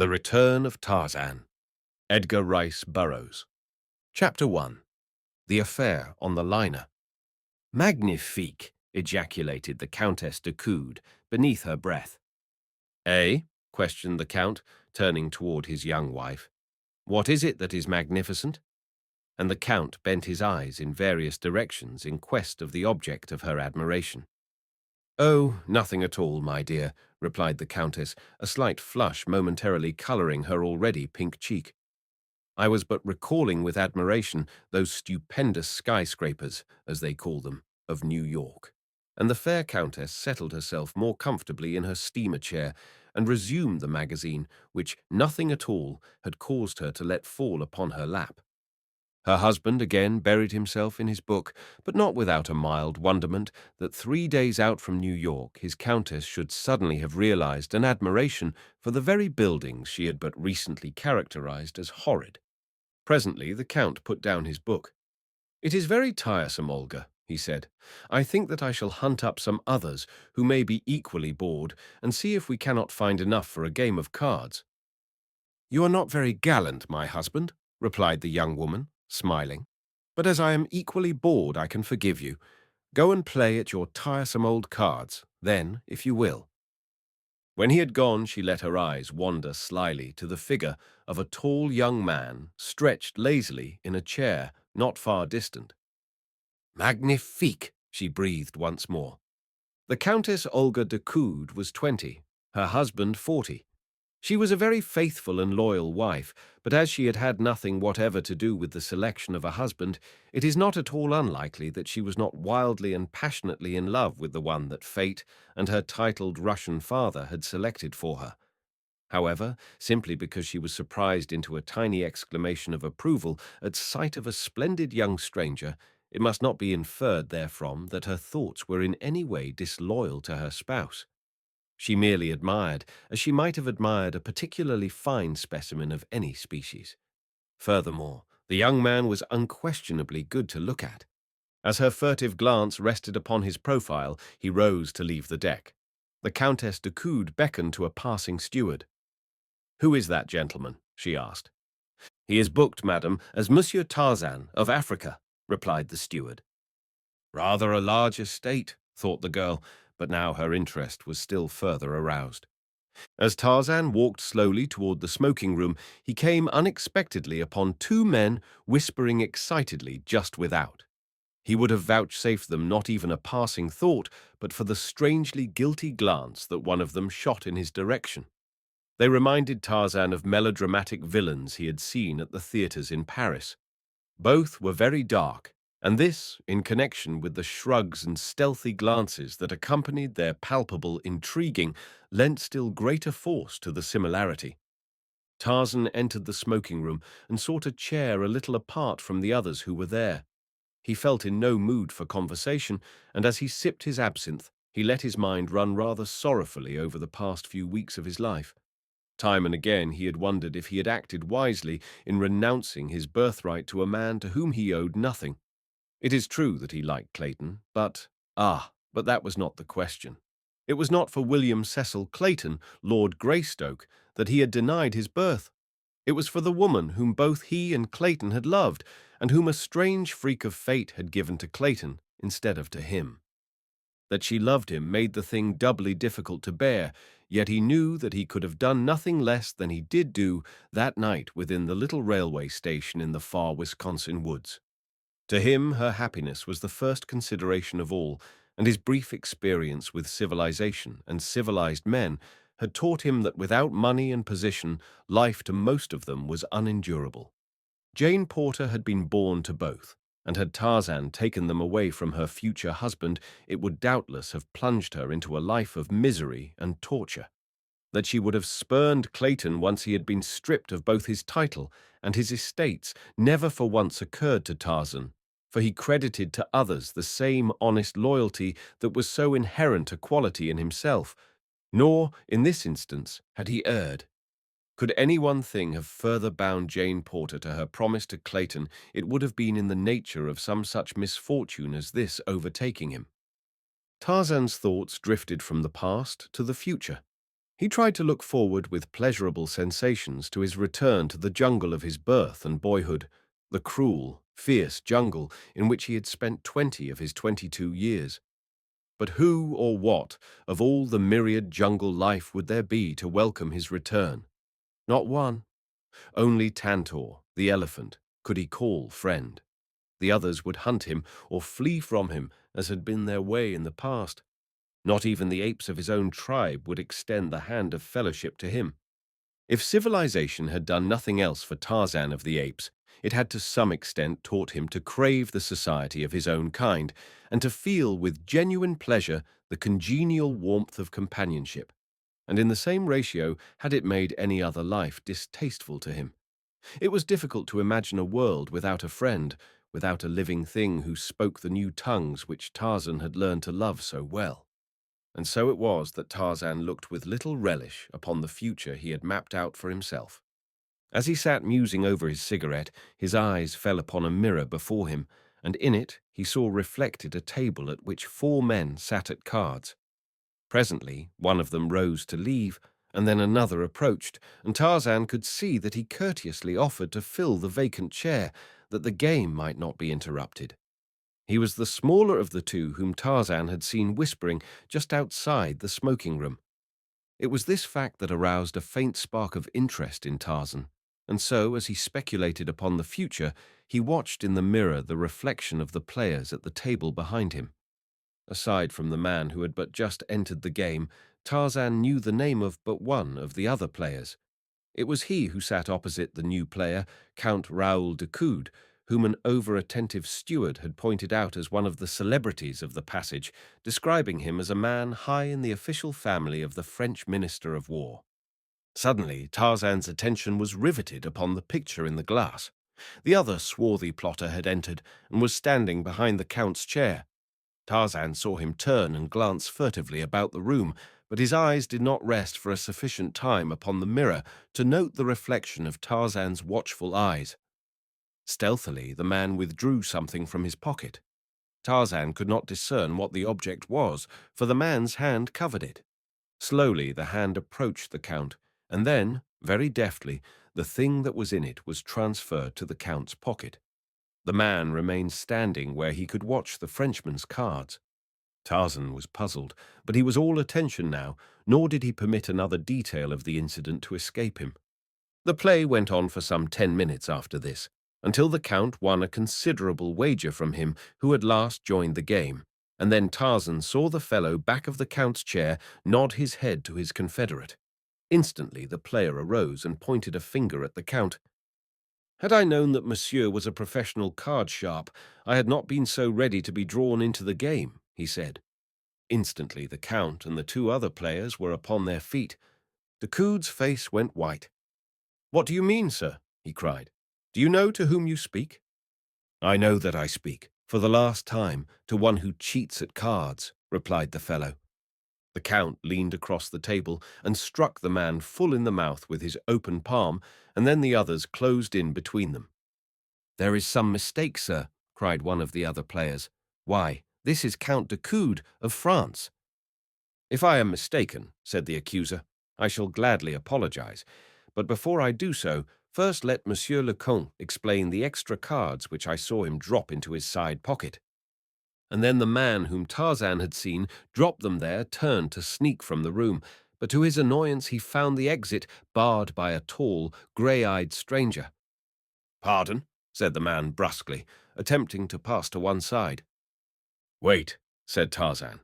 The Return of Tarzan, Edgar Rice Burroughs. Chapter 1. The Affair on the Liner. Magnifique, ejaculated the Countess de Coude beneath her breath. Eh? Questioned the Count, turning toward his young wife. What is it that is magnificent? And the Count bent his eyes in various directions in quest of the object of her admiration. Oh, nothing at all, my dear, replied the Countess, a slight flush momentarily colouring her already pink cheek. I was but recalling with admiration those stupendous skyscrapers, as they call them, of New York. And the fair Countess settled herself more comfortably in her steamer chair and resumed the magazine, which nothing at all had caused her to let fall upon her lap. Her husband again buried himself in his book, but not without a mild wonderment that 3 days out from New York his Countess should suddenly have realized an admiration for the very buildings she had but recently characterized as horrid. Presently the Count put down his book. "It is very tiresome, Olga," he said. "I think that I shall hunt up some others who may be equally bored and see if we cannot find enough for a game of cards." "You are not very gallant, my husband," replied the young woman, smiling. "But as I am equally bored, I can forgive you. Go and play at your tiresome old cards, then, if you will." When he had gone, she let her eyes wander slyly to the figure of a tall young man stretched lazily in a chair not far distant. "Magnifique!" she breathed once more. The Countess Olga de Coude was 20, her husband 40. She was a very faithful and loyal wife, but as she had had nothing whatever to do with the selection of a husband, it is not at all unlikely that she was not wildly and passionately in love with the one that fate and her titled Russian father had selected for her. However, simply because she was surprised into a tiny exclamation of approval at sight of a splendid young stranger, it must not be inferred therefrom that her thoughts were in any way disloyal to her spouse. She merely admired, as she might have admired a particularly fine specimen of any species. Furthermore, the young man was unquestionably good to look at. As her furtive glance rested upon his profile, he rose to leave the deck. The Countess de Coude beckoned to a passing steward. "Who is that gentleman?" she asked. "He is booked, madam, as Monsieur Tarzan of Africa," replied the steward. Rather a large estate, thought the girl, but now her interest was still further aroused. As Tarzan walked slowly toward the smoking room, he came unexpectedly upon 2 men whispering excitedly just without. He would have vouchsafed them not even a passing thought, but for the strangely guilty glance that one of them shot in his direction. They reminded Tarzan of melodramatic villains he had seen at the theaters in Paris. Both were very dark, and this, in connection with the shrugs and stealthy glances that accompanied their palpable intriguing, lent still greater force to the similarity. Tarzan entered the smoking room and sought a chair a little apart from the others who were there. He felt in no mood for conversation, and as he sipped his absinthe, he let his mind run rather sorrowfully over the past few weeks of his life. Time and again he had wondered if he had acted wisely in renouncing his birthright to a man to whom he owed nothing. It is true that he liked Clayton, but that was not the question. It was not for William Cecil Clayton, Lord Greystoke, that he had denied his birth. It was for the woman whom both he and Clayton had loved, and whom a strange freak of fate had given to Clayton instead of to him. That she loved him made the thing doubly difficult to bear, yet he knew that he could have done nothing less than he did do that night within the little railway station in the far Wisconsin woods. To him, her happiness was the first consideration of all, and his brief experience with civilization and civilized men had taught him that without money and position, life to most of them was unendurable. Jane Porter had been born to both, and had Tarzan taken them away from her future husband, it would doubtless have plunged her into a life of misery and torture. That she would have spurned Clayton once he had been stripped of both his title and his estates never for once occurred to Tarzan, for he credited to others the same honest loyalty that was so inherent a quality in himself, nor, in this instance, had he erred. Could any one thing have further bound Jane Porter to her promise to Clayton, it would have been in the nature of some such misfortune as this overtaking him. Tarzan's thoughts drifted from the past to the future. He tried to look forward with pleasurable sensations to his return to the jungle of his birth and boyhood, the cruel, fierce jungle in which he had spent 20 of his 22 years. But who or what of all the myriad jungle life would there be to welcome his return? Not one. Only Tantor, the elephant, could he call friend. The others would hunt him or flee from him, as had been their way in the past. Not even the apes of his own tribe would extend the hand of fellowship to him. If civilization had done nothing else for Tarzan of the apes, it had to some extent taught him to crave the society of his own kind and to feel with genuine pleasure the congenial warmth of companionship. And in the same ratio had it made any other life distasteful to him. It was difficult to imagine a world without a friend, without a living thing who spoke the new tongues which Tarzan had learned to love so well. And so it was that Tarzan looked with little relish upon the future he had mapped out for himself. As he sat musing over his cigarette, his eyes fell upon a mirror before him, and in it he saw reflected a table at which 4 men sat at cards. Presently, one of them rose to leave, and then another approached, and Tarzan could see that he courteously offered to fill the vacant chair, that the game might not be interrupted. He was the smaller of the two whom Tarzan had seen whispering just outside the smoking room. It was this fact that aroused a faint spark of interest in Tarzan, and so, as he speculated upon the future, he watched in the mirror the reflection of the players at the table behind him. Aside from the man who had but just entered the game, Tarzan knew the name of but one of the other players. It was he who sat opposite the new player, Count Raoul de Coude, whom an over-attentive steward had pointed out as one of the celebrities of the passage, describing him as a man high in the official family of the French Minister of War. Suddenly, Tarzan's attention was riveted upon the picture in the glass. The other swarthy plotter had entered and was standing behind the Count's chair. Tarzan saw him turn and glance furtively about the room, but his eyes did not rest for a sufficient time upon the mirror to note the reflection of Tarzan's watchful eyes. Stealthily, the man withdrew something from his pocket. Tarzan could not discern what the object was, for the man's hand covered it. Slowly the hand approached the Count, and then, very deftly, the thing that was in it was transferred to the Count's pocket. The man remained standing where he could watch the Frenchman's cards. Tarzan was puzzled, but he was all attention now, nor did he permit another detail of the incident to escape him. The play went on for some 10 minutes after this, until the Count won a considerable wager from him who had last joined the game, and then Tarzan saw the fellow back of the Count's chair nod his head to his confederate. Instantly the player arose and pointed a finger at the Count. "Had I known that Monsieur was a professional card sharp, I had not been so ready to be drawn into the game," he said. Instantly the Count and the 2 other players were upon their feet. De Coude's face went white. "What do you mean, sir?" he cried. "Do you know to whom you speak?" "I know that I speak, for the last time, to one who cheats at cards," replied the fellow. The Count leaned across the table and struck the man full in the mouth with his open palm, and then the others closed in between them. "There is some mistake, sir," cried one of the other players. "Why, this is Count de Coude of France." "If I am mistaken," said the accuser, "I shall gladly apologize. But before I do so, first let Monsieur le Comte explain the extra cards which I saw him drop into his side pocket." And then the man whom Tarzan had seen drop them there turned to sneak from the room, but to his annoyance he found the exit barred by a tall, grey-eyed stranger. "Pardon," said the man brusquely, attempting to pass to one side. "Wait," said Tarzan.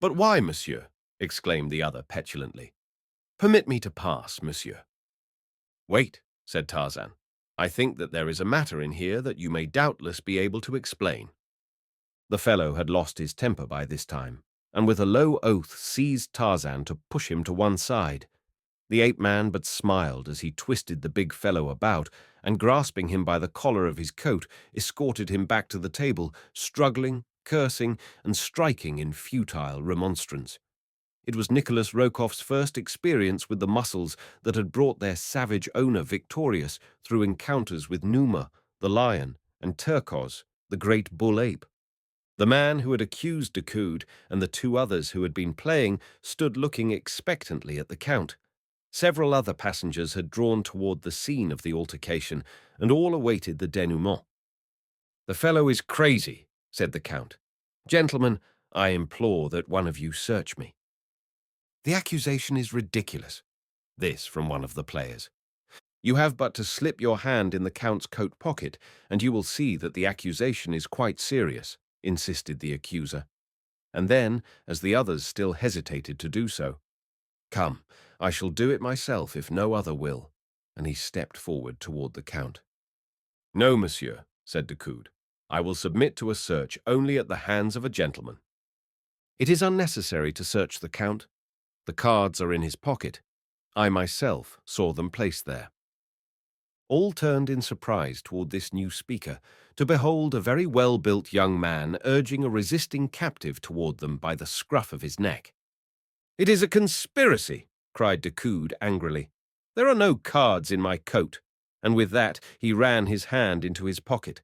"But why, monsieur?" exclaimed the other petulantly. "Permit me to pass, monsieur." "Wait," said Tarzan. "I think that there is a matter in here that you may doubtless be able to explain." The fellow had lost his temper by this time, and with a low oath seized Tarzan to push him to one side. The ape-man but smiled as he twisted the big fellow about, and grasping him by the collar of his coat, escorted him back to the table, struggling, cursing, and striking in futile remonstrance. It was Nicholas Rokoff's first experience with the muscles that had brought their savage owner victorious through encounters with Numa, the lion, and Turcos, the great bull ape. The man who had accused Decoud and the two others who had been playing stood looking expectantly at the Count. Several other passengers had drawn toward the scene of the altercation, and all awaited the denouement. "The fellow is crazy," said the Count. "Gentlemen, I implore that one of you search me." "The accusation is ridiculous." This from one of the players. "You have but to slip your hand in the Count's coat pocket, and you will see that the accusation is quite serious," insisted the accuser. And then, as the others still hesitated to do so, "Come, I shall do it myself if no other will," and he stepped forward toward the Count. "No, monsieur," said Decoud. "I will submit to a search only at the hands of a gentleman." "It is unnecessary to search the Count. The cards are in his pocket. I myself saw them placed there." All turned in surprise toward this new speaker, to behold a very well-built young man urging a resisting captive toward them by the scruff of his neck. "It is a conspiracy!" cried Decoud angrily. "There are no cards in my coat," and with that he ran his hand into his pocket.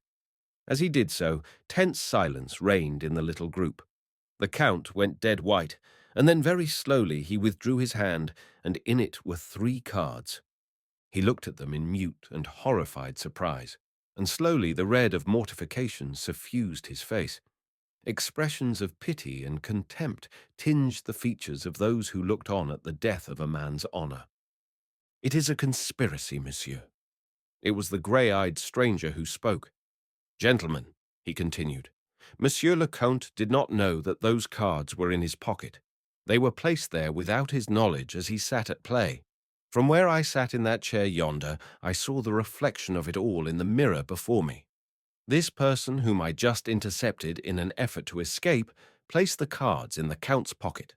As he did so, tense silence reigned in the little group. The Count went dead white, and then very slowly he withdrew his hand, and in it were 3 cards. He looked at them in mute and horrified surprise, and slowly the red of mortification suffused his face. Expressions of pity and contempt tinged the features of those who looked on at the death of a man's honor. "It is a conspiracy, monsieur." It was the grey-eyed stranger who spoke. "Gentlemen," he continued, "Monsieur le Count did not know that those cards were in his pocket. They were placed there without his knowledge as he sat at play. From where I sat in that chair yonder, I saw the reflection of it all in the mirror before me. This person whom I just intercepted in an effort to escape placed the cards in the Count's pocket."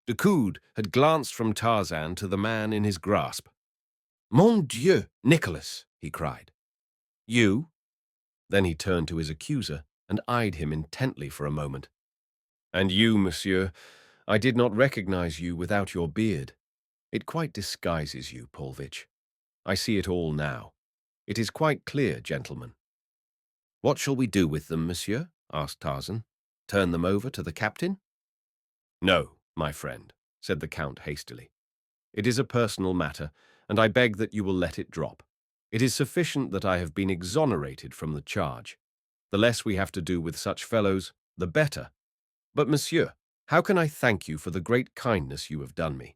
Decoud had glanced from Tarzan to the man in his grasp. "Mon Dieu, Nicholas!" he cried. "You?" Then he turned to his accuser and eyed him intently for a moment. "And you, monsieur, I did not recognize you without your beard. It quite disguises you, Paulvitch. I see it all now. It is quite clear, gentlemen." "What shall we do with them, monsieur?" asked Tarzan. "Turn them over to the captain?" "No, my friend," said the Count hastily. "It is a personal matter, and I beg that you will let it drop. It is sufficient that I have been exonerated from the charge. The less we have to do with such fellows, the better. But, monsieur, how can I thank you for the great kindness you have done me?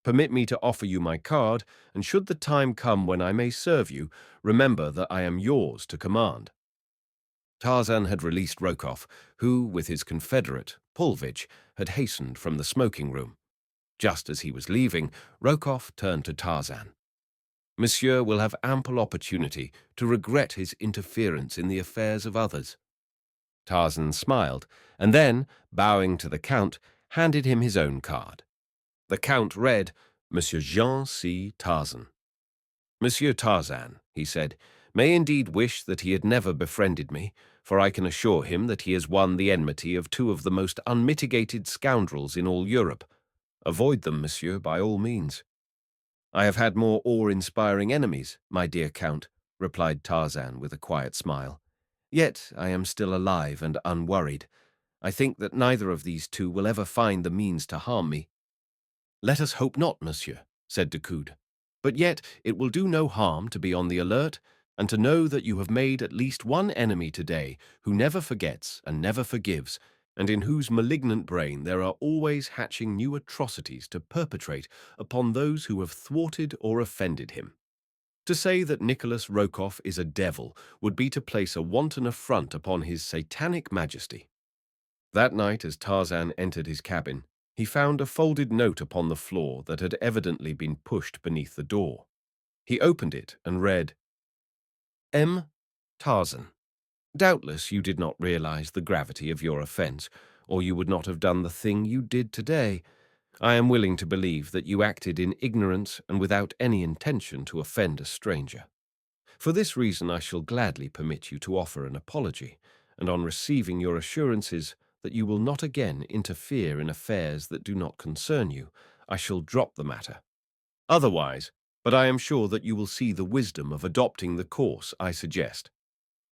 Permit me to offer you my card, and should the time come when I may serve you, remember that I am yours to command." Tarzan had released Rokoff, who, with his confederate, Paulvitch, had hastened from the smoking room. Just as he was leaving, Rokoff turned to Tarzan. "Monsieur will have ample opportunity to regret his interference in the affairs of others." Tarzan smiled, and then, bowing to the Count, handed him his own card. The Count read, "Monsieur Jean C. Tarzan." "Monsieur Tarzan," he said, "may indeed wish that he had never befriended me, for I can assure him that he has won the enmity of 2 of the most unmitigated scoundrels in all Europe. Avoid them, monsieur, by all means." "I have had more awe-inspiring enemies, my dear Count," replied Tarzan with a quiet smile. "Yet I am still alive and unworried. I think that neither of these 2 will ever find the means to harm me." "Let us hope not, monsieur," said Decoud. "But yet it will do no harm to be on the alert, and to know that you have made at least one enemy today who never forgets and never forgives, and in whose malignant brain there are always hatching new atrocities to perpetrate upon those who have thwarted or offended him. To say that Nicholas Rokoff is a devil would be to place a wanton affront upon his satanic majesty." That night, as Tarzan entered his cabin, he found a folded note upon the floor that had evidently been pushed beneath the door. He opened it and read, "M. Tarzan. Doubtless you did not realize the gravity of your offense, or you would not have done the thing you did today. I am willing to believe that you acted in ignorance and without any intention to offend a stranger. For this reason I shall gladly permit you to offer an apology, and on receiving your assurances that you will not again interfere in affairs that do not concern you, I shall drop the matter. Otherwise, but I am sure that you will see the wisdom of adopting the course I suggest.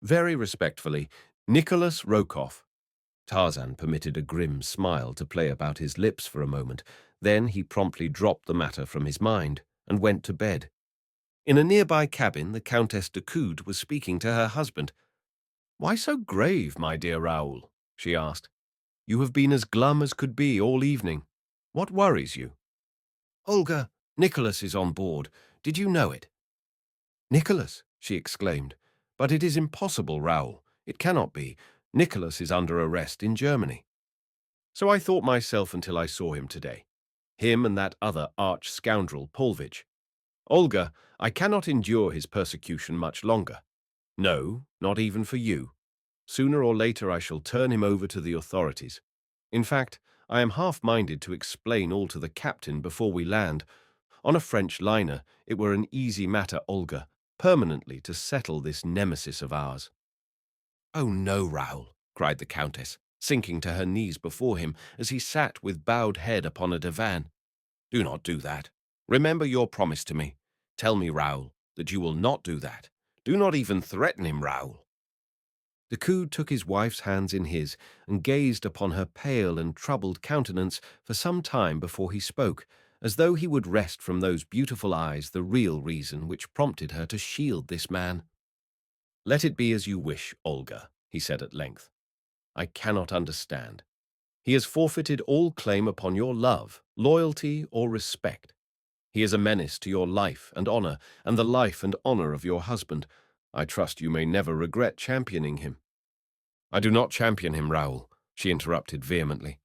Very respectfully, Nicholas Rokoff, Tarzan permitted a grim smile to play about his lips for a moment. Then he promptly dropped the matter from his mind and went to bed. In a nearby cabin, the Countess de Coude was speaking to her husband. "Why so grave, my dear Raoul?" she asked. "You have been as glum as could be all evening. What worries you?" "Olga, Nicholas is on board. Did you know it?" "Nicholas?" she exclaimed. "But it is impossible, Raoul. It cannot be. Nicholas is under arrest in Germany." "So I thought myself until I saw him today. Him and that other arch-scoundrel, Paulvitch. Olga, I cannot endure his persecution much longer. No, not even for you. Sooner or later I shall turn him over to the authorities. In fact, I am half-minded to explain all to the captain before we land. On a French liner, it were an easy matter, Olga, permanently to settle this nemesis of ours." "Oh no, Raoul," cried the Countess, sinking to her knees before him as he sat with bowed head upon a divan. "Do not do that. Remember your promise to me. Tell me, Raoul, that you will not do that. Do not even threaten him, Raoul." Decoud took his wife's hands in his and gazed upon her pale and troubled countenance for some time before he spoke, as though he would wrest from those beautiful eyes the real reason which prompted her to shield this man. "Let it be as you wish, Olga," he said at length. "I cannot understand. He has forfeited all claim upon your love, loyalty, or respect. He is a menace to your life and honor, and the life and honor of your husband. I trust you may never regret championing him." "I do not champion him, Raoul," she interrupted vehemently.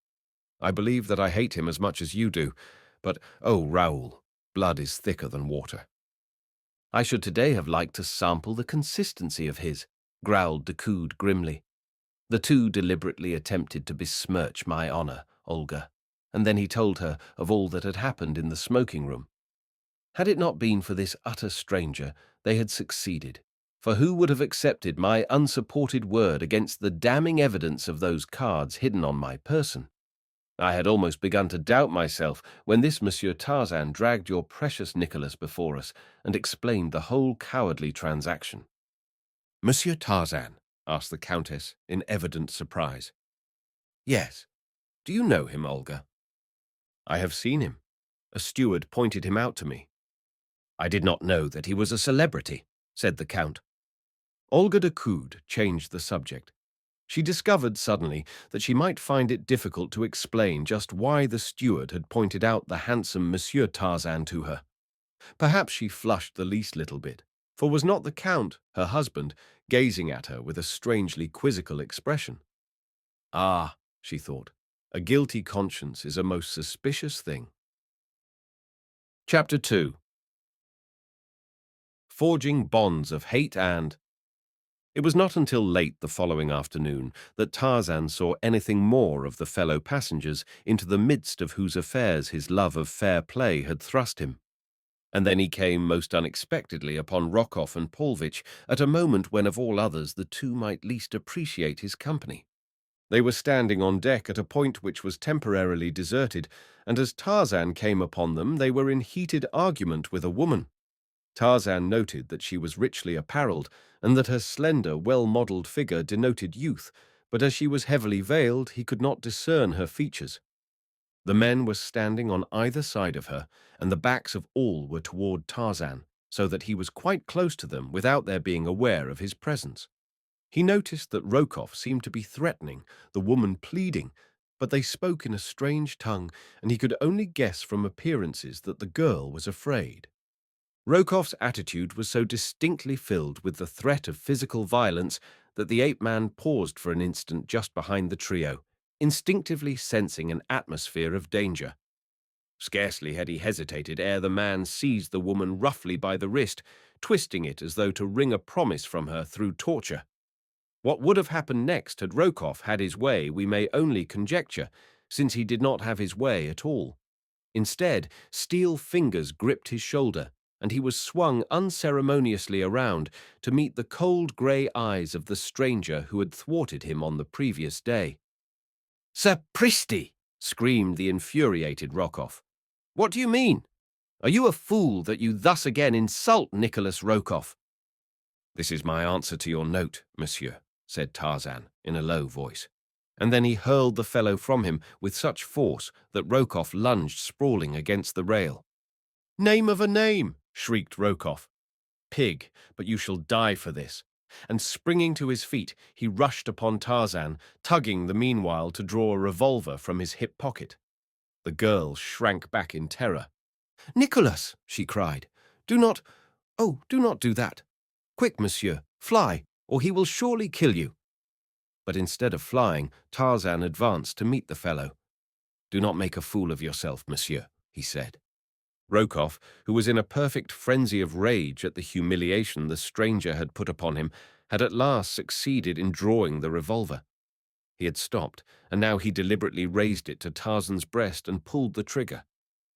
"I believe that I hate him as much as you do, but, oh, Raoul, blood is thicker than water." "I should today have liked to sample the consistency of his," growled Decoud grimly. "The two deliberately attempted to besmirch my honor, Olga, and then he told her of all that had happened in the smoking room. Had it not been for this utter stranger, they had succeeded, for who would have accepted my unsupported word against the damning evidence of those cards hidden on my person? I had almost begun to doubt myself when this Monsieur Tarzan dragged your precious Nicholas before us and explained the whole cowardly transaction." "Monsieur Tarzan?" asked the Countess in evident surprise. "Yes. Do you know him, Olga?" "I have seen him. A steward pointed him out to me." "I did not know that he was a celebrity," said the Count. Olga de Coude changed the subject. She discovered suddenly that she might find it difficult to explain just why the steward had pointed out the handsome Monsieur Tarzan to her. Perhaps she flushed the least little bit, for was not the Count, her husband, gazing at her with a strangely quizzical expression? "Ah," she thought, "a guilty conscience is a most suspicious thing." Chapter 2. Forging bonds of hate and... It was not until late the following afternoon that Tarzan saw anything more of the fellow passengers into the midst of whose affairs his love of fair play had thrust him. And then he came most unexpectedly upon Rokoff and Paulvitch at a moment when of all others the two might least appreciate his company. They were standing on deck at a point which was temporarily deserted, and as Tarzan came upon them they were in heated argument with a woman. Tarzan noted that she was richly apparelled, and that her slender, well-modelled figure denoted youth, but as she was heavily veiled he could not discern her features. The men were standing on either side of her, and the backs of all were toward Tarzan, so that he was quite close to them without their being aware of his presence. He noticed that Rokoff seemed to be threatening, the woman pleading, but they spoke in a strange tongue, and he could only guess from appearances that the girl was afraid. Rokoff's attitude was so distinctly filled with the threat of physical violence that the ape-man paused for an instant just behind the trio, instinctively sensing an atmosphere of danger. Scarcely had he hesitated ere the man seized the woman roughly by the wrist, twisting it as though to wring a promise from her through torture. What would have happened next had Rokoff had his way we may only conjecture, since he did not have his way at all. Instead, steel fingers gripped his shoulder, and he was swung unceremoniously around to meet the cold grey eyes of the stranger who had thwarted him on the previous day. "Sapristi!" screamed the infuriated Rokoff. "What do you mean? Are you a fool that you thus again insult Nicholas Rokoff?" "This is my answer to your note, monsieur," said Tarzan in a low voice, and then he hurled the fellow from him with such force that Rokoff lunged sprawling against the rail. "Name of a name!" shrieked Rokoff. "Pig, but you shall die for this." And springing to his feet, he rushed upon Tarzan, tugging the meanwhile to draw a revolver from his hip pocket. The girl shrank back in terror. "Nicholas!" she cried. Do not do that. Quick, monsieur, fly, or he will surely kill you." But instead of flying, Tarzan advanced to meet the fellow. "Do not make a fool of yourself, monsieur," he said. Rokoff, who was in a perfect frenzy of rage at the humiliation the stranger had put upon him, had at last succeeded in drawing the revolver. He had stopped, and now he deliberately raised it to Tarzan's breast and pulled the trigger.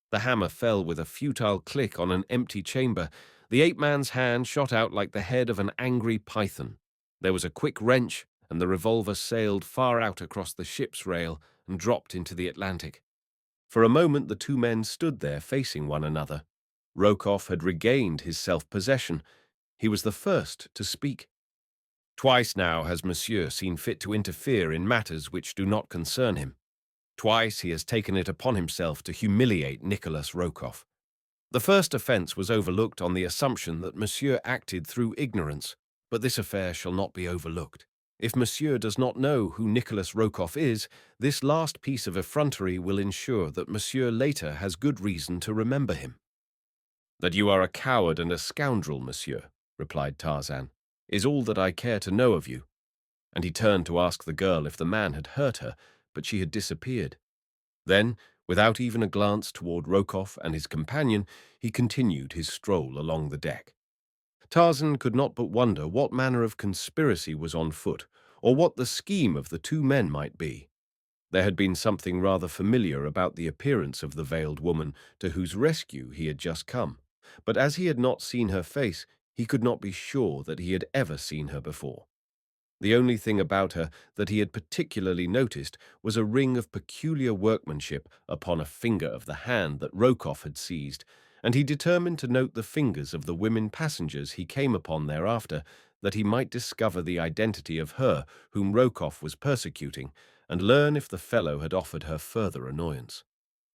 The hammer fell with a futile click on an empty chamber. The ape-man's hand shot out like the head of an angry python. There was a quick wrench, and the revolver sailed far out across the ship's rail and dropped into the Atlantic. For a moment the two men stood there facing one another. Rokoff had regained his self-possession. He was the first to speak. "Twice now has monsieur seen fit to interfere in matters which do not concern him. Twice he has taken it upon himself to humiliate Nicholas Rokoff. The first offence was overlooked on the assumption that monsieur acted through ignorance, but this affair shall not be overlooked. If monsieur does not know who Nicholas Rokoff is, this last piece of effrontery will ensure that monsieur later has good reason to remember him." "That you are a coward and a scoundrel, monsieur," replied Tarzan, "is all that I care to know of you." And he turned to ask the girl if the man had hurt her, but she had disappeared. Then, without even a glance toward Rokoff and his companion, he continued his stroll along the deck. Tarzan could not but wonder what manner of conspiracy was on foot, or what the scheme of the two men might be. There had been something rather familiar about the appearance of the veiled woman to whose rescue he had just come, but as he had not seen her face, he could not be sure that he had ever seen her before. The only thing about her that he had particularly noticed was a ring of peculiar workmanship upon a finger of the hand that Rokoff had seized, and he determined to note the fingers of the women passengers he came upon thereafter, that he might discover the identity of her whom Rokoff was persecuting, and learn if the fellow had offered her further annoyance.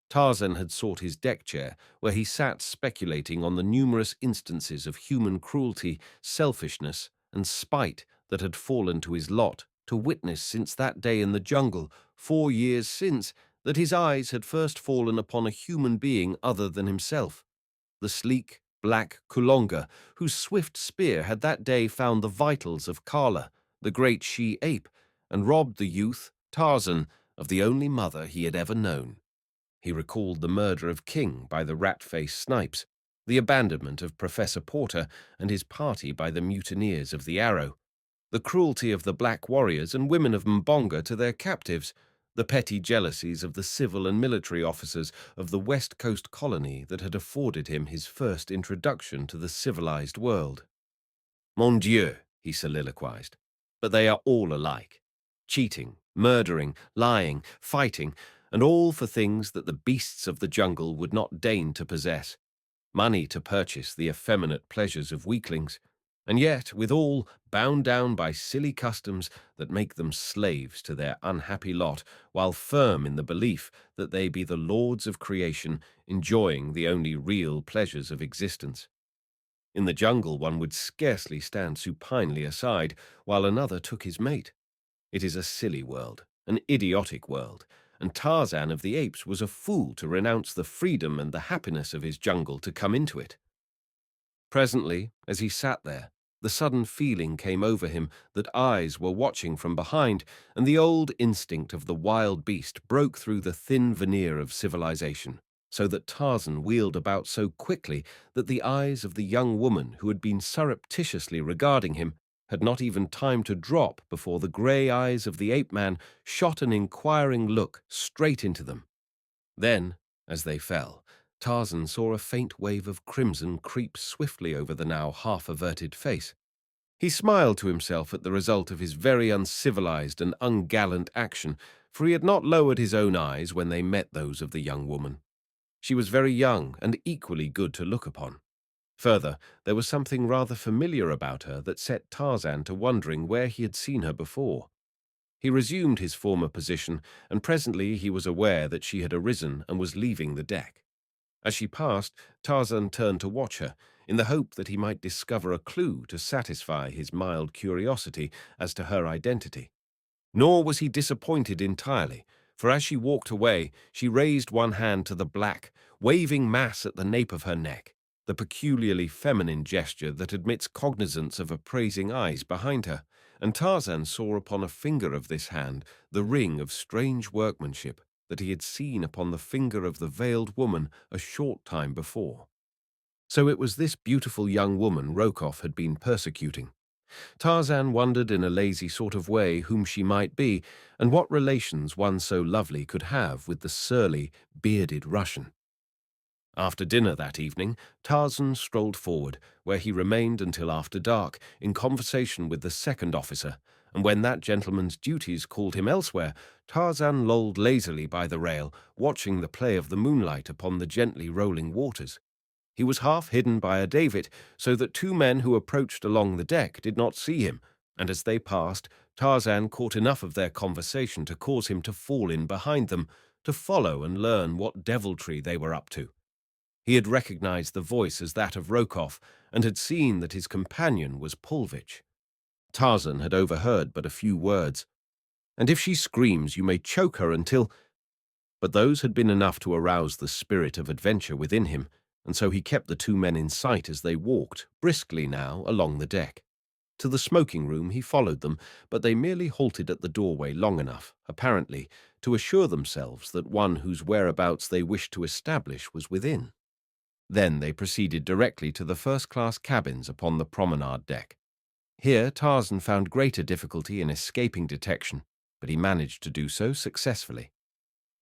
Tarzan had sought his deck chair, where he sat speculating on the numerous instances of human cruelty, selfishness, and spite that had fallen to his lot to witness since that day in the jungle, 4 years since, that his eyes had first fallen upon a human being other than himself, the sleek, black Kulonga, whose swift spear had that day found the vitals of Kala, the great she-ape, and robbed the youth, Tarzan, of the only mother he had ever known. He recalled the murder of King by the rat-faced Snipes, the abandonment of Professor Porter and his party by the mutineers of the Arrow, the cruelty of the black warriors and women of Mbonga to their captives, the petty jealousies of the civil and military officers of the West Coast colony that had afforded him his first introduction to the civilized world. "Mon Dieu," he soliloquized, "but they are all alike. Cheating, murdering, lying, fighting, and all for things that the beasts of the jungle would not deign to possess. Money to purchase the effeminate pleasures of weaklings, and yet, withal, bound down by silly customs that make them slaves to their unhappy lot, while firm in the belief that they be the lords of creation, enjoying the only real pleasures of existence. In the jungle one would scarcely stand supinely aside while another took his mate. It is a silly world, an idiotic world, and Tarzan of the Apes was a fool to renounce the freedom and the happiness of his jungle to come into it." Presently, as he sat there, the sudden feeling came over him that eyes were watching from behind, and the old instinct of the wild beast broke through the thin veneer of civilization, so that Tarzan wheeled about so quickly that the eyes of the young woman who had been surreptitiously regarding him had not even time to drop before the grey eyes of the ape-man shot an inquiring look straight into them. Then, as they fell, Tarzan saw a faint wave of crimson creep swiftly over the now half-averted face. He smiled to himself at the result of his very uncivilized and ungallant action, for he had not lowered his own eyes when they met those of the young woman. She was very young and equally good to look upon. Further, there was something rather familiar about her that set Tarzan to wondering where he had seen her before. He resumed his former position, and presently he was aware that she had arisen and was leaving the deck. As she passed, Tarzan turned to watch her, in the hope that he might discover a clue to satisfy his mild curiosity as to her identity. Nor was he disappointed entirely, for as she walked away, she raised one hand to the black, waving mass at the nape of her neck, the peculiarly feminine gesture that admits cognizance of appraising eyes behind her, and Tarzan saw upon a finger of this hand the ring of strange workmanship that he had seen upon the finger of the veiled woman a short time before. So it was this beautiful young woman Rokoff had been persecuting. Tarzan wondered in a lazy sort of way whom she might be, and what relations one so lovely could have with the surly, bearded Russian. After dinner that evening, Tarzan strolled forward, where he remained until after dark, in conversation with the second officer, and when that gentleman's duties called him elsewhere, Tarzan lolled lazily by the rail, watching the play of the moonlight upon the gently rolling waters. He was half hidden by a davit, so that two men who approached along the deck did not see him, and as they passed, Tarzan caught enough of their conversation to cause him to fall in behind them, to follow and learn what deviltry they were up to. He had recognized the voice as that of Rokoff, and had seen that his companion was Pulvich. Tarzan had overheard but a few words. "And if she screams, you may choke her until—" But those had been enough to arouse the spirit of adventure within him, and so he kept the two men in sight as they walked, briskly now, along the deck. To the smoking room he followed them, but they merely halted at the doorway long enough, apparently, to assure themselves that one whose whereabouts they wished to establish was within. Then they proceeded directly to the first-class cabins upon the promenade deck. Here Tarzan found greater difficulty in escaping detection, but he managed to do so successfully.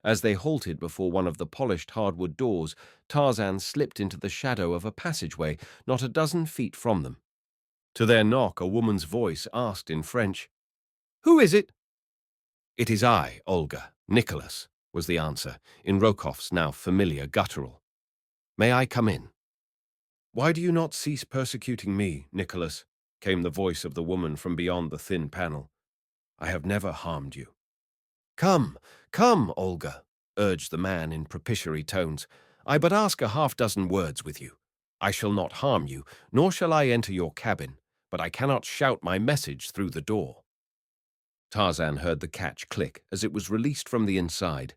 As they halted before one of the polished hardwood doors, Tarzan slipped into the shadow of a passageway not a dozen feet from them. To their knock, a woman's voice asked in French, "Who is it?" "It is I, Olga, Nicholas," was the answer, in Rokoff's now familiar guttural. "May I come in?" "Why do you not cease persecuting me, Nicholas?" came the voice of the woman from beyond the thin panel. "I have never harmed you." "Come, come, Olga," urged the man in propitiatory tones. "I but ask a half-dozen words with you. I shall not harm you, nor shall I enter your cabin, but I cannot shout my message through the door." Tarzan heard the catch click as it was released from the inside.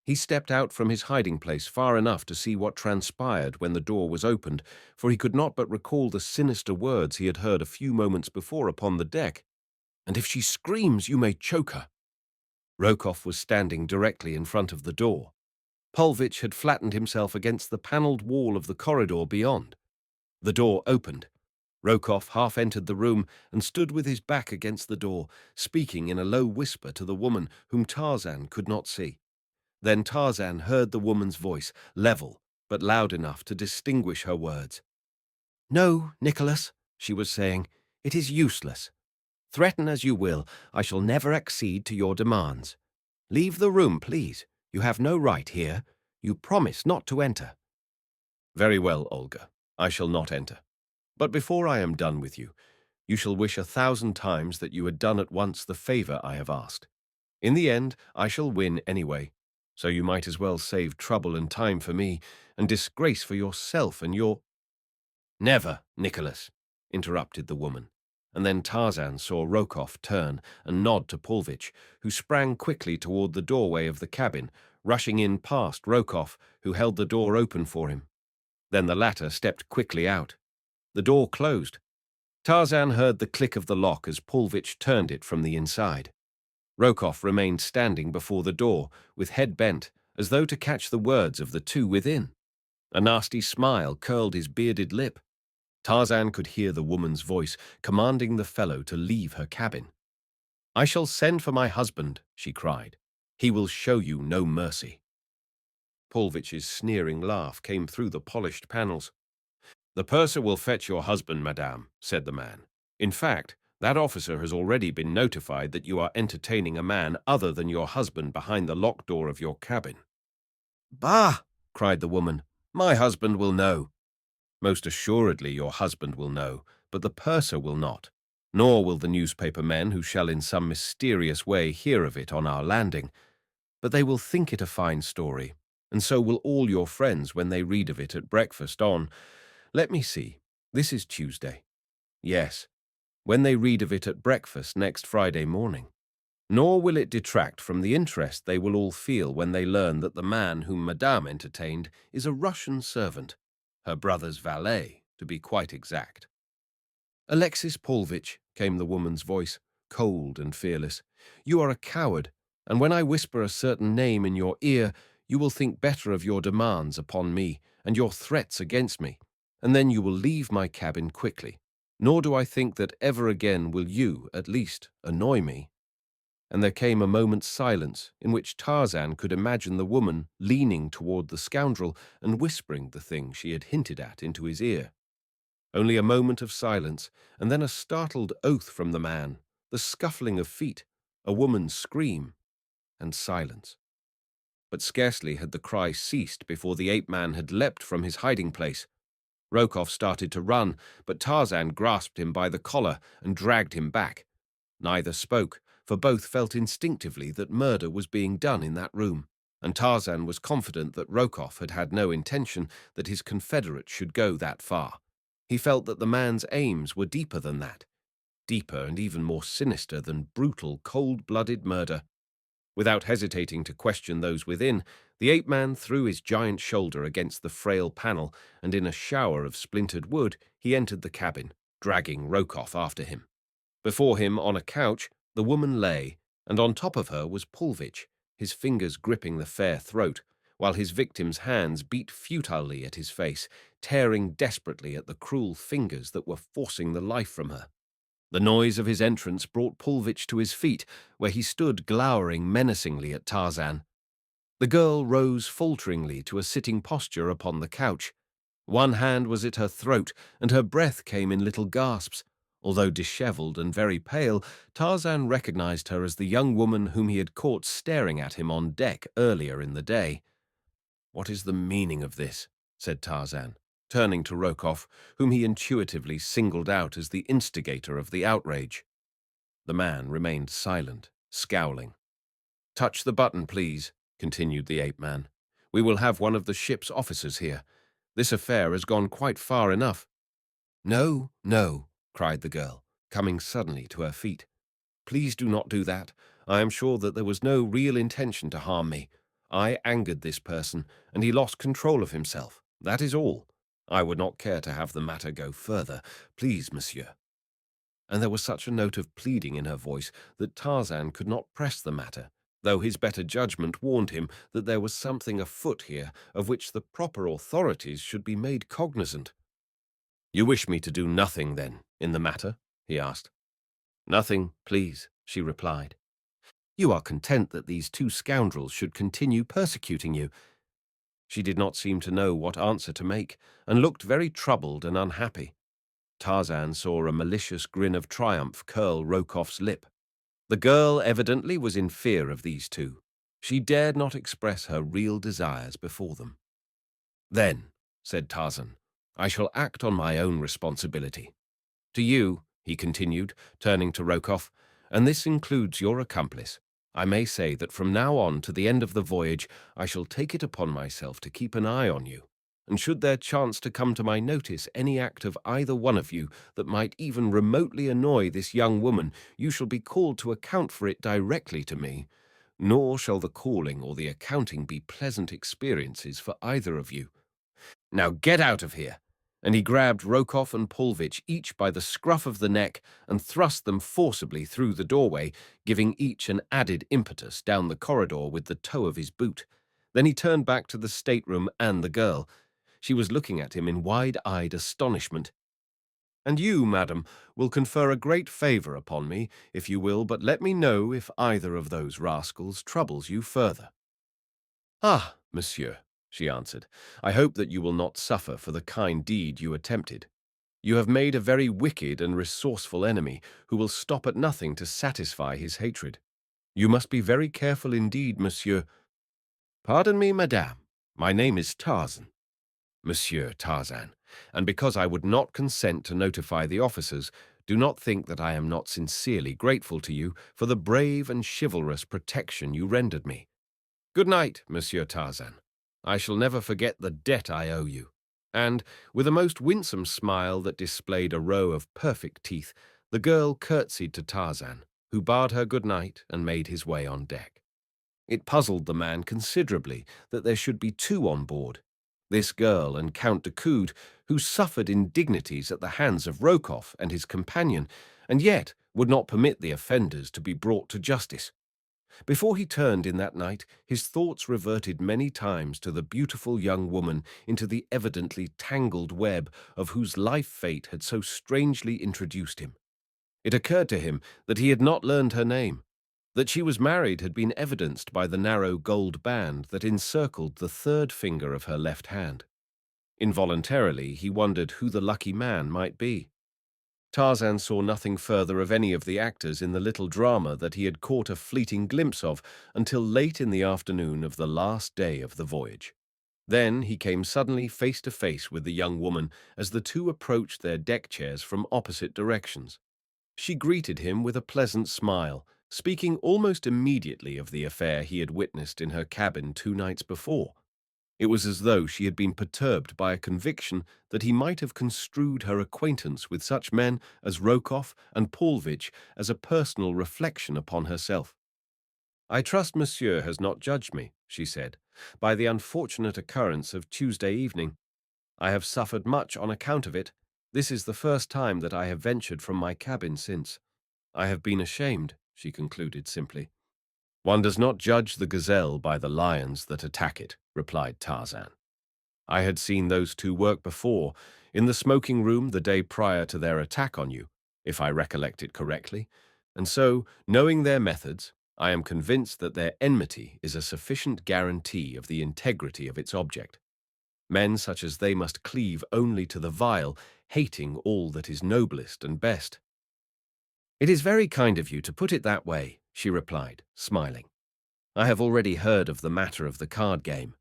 He stepped out from his hiding place far enough to see what transpired when the door was opened, for he could not but recall the sinister words he had heard a few moments before upon the deck. "And if she screams, you may choke her." Rokoff was standing directly in front of the door. Pulvich had flattened himself against the panelled wall of the corridor beyond. The door opened. Rokoff half entered the room and stood with his back against the door, speaking in a low whisper to the woman whom Tarzan could not see. Then Tarzan heard the woman's voice, level, but loud enough to distinguish her words. "No, Nicholas," she was saying, "it is useless. Threaten as you will, I shall never accede to your demands. Leave the room, please. You have no right here. You promised not to enter." "Very well, Olga. I shall not enter. But before I am done with you, you shall wish 1,000 times that you had done at once the favor I have asked. In the end, I shall win anyway, so you might as well save trouble and time for me, and disgrace for yourself and your—" "Never, Nicholas," interrupted the woman, and then Tarzan saw Rokoff turn and nod to Pulvich, who sprang quickly toward the doorway of the cabin, rushing in past Rokoff, who held the door open for him. Then the latter stepped quickly out. The door closed. Tarzan heard the click of the lock as Pulvich turned it from the inside. Rokoff remained standing before the door, with head bent, as though to catch the words of the two within. A nasty smile curled his bearded lip. Tarzan could hear the woman's voice commanding the fellow to leave her cabin. "I shall send for my husband," she cried. "He will show you no mercy." Pulvich's sneering laugh came through the polished panels. "The purser will fetch your husband, madame," said the man. "In fact, that officer has already been notified that you are entertaining a man other than your husband behind the locked door of your cabin." "Bah!" cried the woman. "My husband will know." "Most assuredly your husband will know, but the purser will not. nor will the newspaper men who shall in some mysterious way hear of it on our landing. But they will think it a fine story, and so will all your friends when they read of it at breakfast on, let me see, this is Tuesday. Yes, when they read of it at breakfast next Friday morning. Nor will it detract from the interest they will all feel when they learn that the man whom Madame entertained is a Russian servant, her brother's valet, to be quite exact. Alexis Paulvitch, came the woman's voice, cold and fearless. You are a coward, and when I whisper a certain name in your ear, you will think better of your demands upon me and your threats against me, and then you will leave my cabin quickly. Nor do I think that ever again will you, at least, annoy me. And there came a moment's silence in which Tarzan could imagine the woman leaning toward the scoundrel and whispering the thing she had hinted at into his ear. Only a moment of silence, and then a startled oath from the man, the scuffling of feet, a woman's scream, and silence. But scarcely had the cry ceased before the ape-man had leapt from his hiding place. Rokoff started to run, but Tarzan grasped him by the collar and dragged him back. Neither spoke, for both felt instinctively that murder was being done in that room, and Tarzan was confident that Rokoff had had no intention that his confederate should go that far. He felt that the man's aims were deeper than that, deeper and even more sinister than brutal, cold-blooded murder. Without hesitating to question those within, the ape-man threw his giant shoulder against the frail panel, and in a shower of splintered wood he entered the cabin, dragging Rokoff after him. Before him, on a couch, the woman lay, and on top of her was Paulvitch, his fingers gripping the fair throat, while his victim's hands beat futilely at his face, tearing desperately at the cruel fingers that were forcing the life from her. The noise of his entrance brought Paulvitch to his feet, where he stood glowering menacingly at Tarzan. The girl rose falteringly to a sitting posture upon the couch. One hand was at her throat, and her breath came in little gasps. Although dishevelled and very pale, Tarzan recognized her as the young woman whom he had caught staring at him on deck earlier in the day. "What is the meaning of this?" said Tarzan, turning to Rokoff, whom he intuitively singled out as the instigator of the outrage. The man remained silent, scowling. "Touch the button, please," continued the ape-man. "We will have one of the ship's officers here. This affair has gone quite far enough." "No, no," cried the girl, coming suddenly to her feet. "Please do not do that. I am sure that there was no real intention to harm me. I angered this person, and he lost control of himself. That is all. I would not care to have the matter go further. Please, monsieur." And there was such a note of pleading in her voice that Tarzan could not press the matter, though his better judgment warned him that there was something afoot here of which the proper authorities should be made cognizant. "You wish me to do nothing, then, in the matter?" he asked. "Nothing, please," she replied. "You are content that these two scoundrels should continue persecuting you?" She did not seem to know what answer to make, and looked very troubled and unhappy. Tarzan saw a malicious grin of triumph curl Rokoff's lip. The girl evidently was in fear of these two. She dared not express her real desires before them. "Then," said Tarzan, "I shall act on my own responsibility. To you," he continued, turning to Rokoff, "and this includes your accomplice, I may say that from now on to the end of the voyage I shall take it upon myself to keep an eye on you, and should there chance to come to my notice any act of either one of you that might even remotely annoy this young woman, you shall be called to account for it directly to me, nor shall the calling or the accounting be pleasant experiences for either of you. Now get out of here." And he grabbed Rokoff and Paulvitch each by the scruff of the neck and thrust them forcibly through the doorway, giving each an added impetus down the corridor with the toe of his boot. Then he turned back to the stateroom and the girl. She was looking at him in wide-eyed astonishment. "And you, madam, will confer a great favor upon me, if you will but let me know if either of those rascals troubles you further." "Ah, monsieur," she answered, "I hope that you will not suffer for the kind deed you attempted. You have made a very wicked and resourceful enemy who will stop at nothing to satisfy his hatred. You must be very careful indeed, monsieur." "Pardon me, madame. My name is Tarzan." "Monsieur Tarzan, and because I would not consent to notify the officers, do not think that I am not sincerely grateful to you for the brave and chivalrous protection you rendered me. Good night, Monsieur Tarzan. I shall never forget the debt I owe you." And, with a most winsome smile that displayed a row of perfect teeth, the girl curtsied to Tarzan, who bade her good night and made his way on deck. It puzzled the man considerably that there should be two on board, this girl and Count de Coude, who suffered indignities at the hands of Rokoff and his companion, and yet would not permit the offenders to be brought to justice. Before he turned in that night, his thoughts reverted many times to the beautiful young woman into the evidently tangled web of whose life fate had so strangely introduced him. It occurred to him that he had not learned her name. That she was married had been evidenced by the narrow gold band that encircled the third finger of her left hand. Involuntarily, he wondered who the lucky man might be. Tarzan saw nothing further of any of the actors in the little drama that he had caught a fleeting glimpse of until late in the afternoon of the last day of the voyage. Then he came suddenly face to face with the young woman as the two approached their deck chairs from opposite directions. She greeted him with a pleasant smile, speaking almost immediately of the affair he had witnessed in her cabin 2 nights before. It was as though she had been perturbed by a conviction that he might have construed her acquaintance with such men as Rokoff and Paulvitch as a personal reflection upon herself. "I trust Monsieur has not judged me," she said, "by the unfortunate occurrence of Tuesday evening. I have suffered much on account of it. This is the first time that I have ventured from my cabin since. I have been ashamed," she concluded simply. "One does not judge the gazelle by the lions that attack it," replied Tarzan. "I had seen those two work before, in the smoking room the day prior to their attack on you, if I recollect it correctly, and so, knowing their methods, I am convinced that their enmity is a sufficient guarantee of the integrity of its object. Men such as they must cleave only to the vile, hating all that is noblest and best." "It is very kind of you to put it that way," she replied, smiling. "I have already heard of the matter of the card game.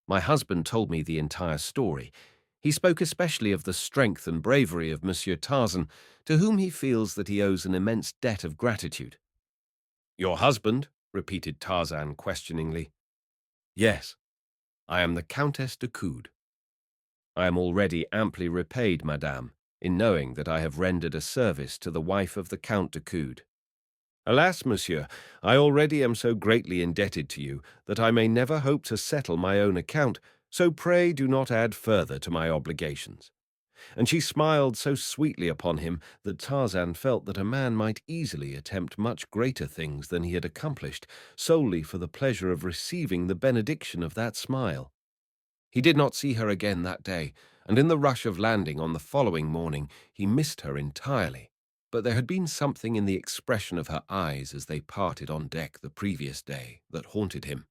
My husband told me the entire story. He spoke especially of the strength and bravery of Monsieur Tarzan, to whom he feels that he owes an immense debt of gratitude." "Your husband?" repeated Tarzan questioningly. "Yes, I am the Countess de Coude." "I am already amply repaid, madame, in knowing that I have rendered a service to the wife of the Count de Coude." "Alas, monsieur, I already am so greatly indebted to you that I may never hope to settle my own account, so pray do not add further to my obligations." And she smiled so sweetly upon him that Tarzan felt that a man might easily attempt much greater things than he had accomplished, solely for the pleasure of receiving the benediction of that smile. He did not see her again that day, and in the rush of landing on the following morning he missed her entirely. But there had been something in the expression of her eyes as they parted on deck the previous day that haunted him.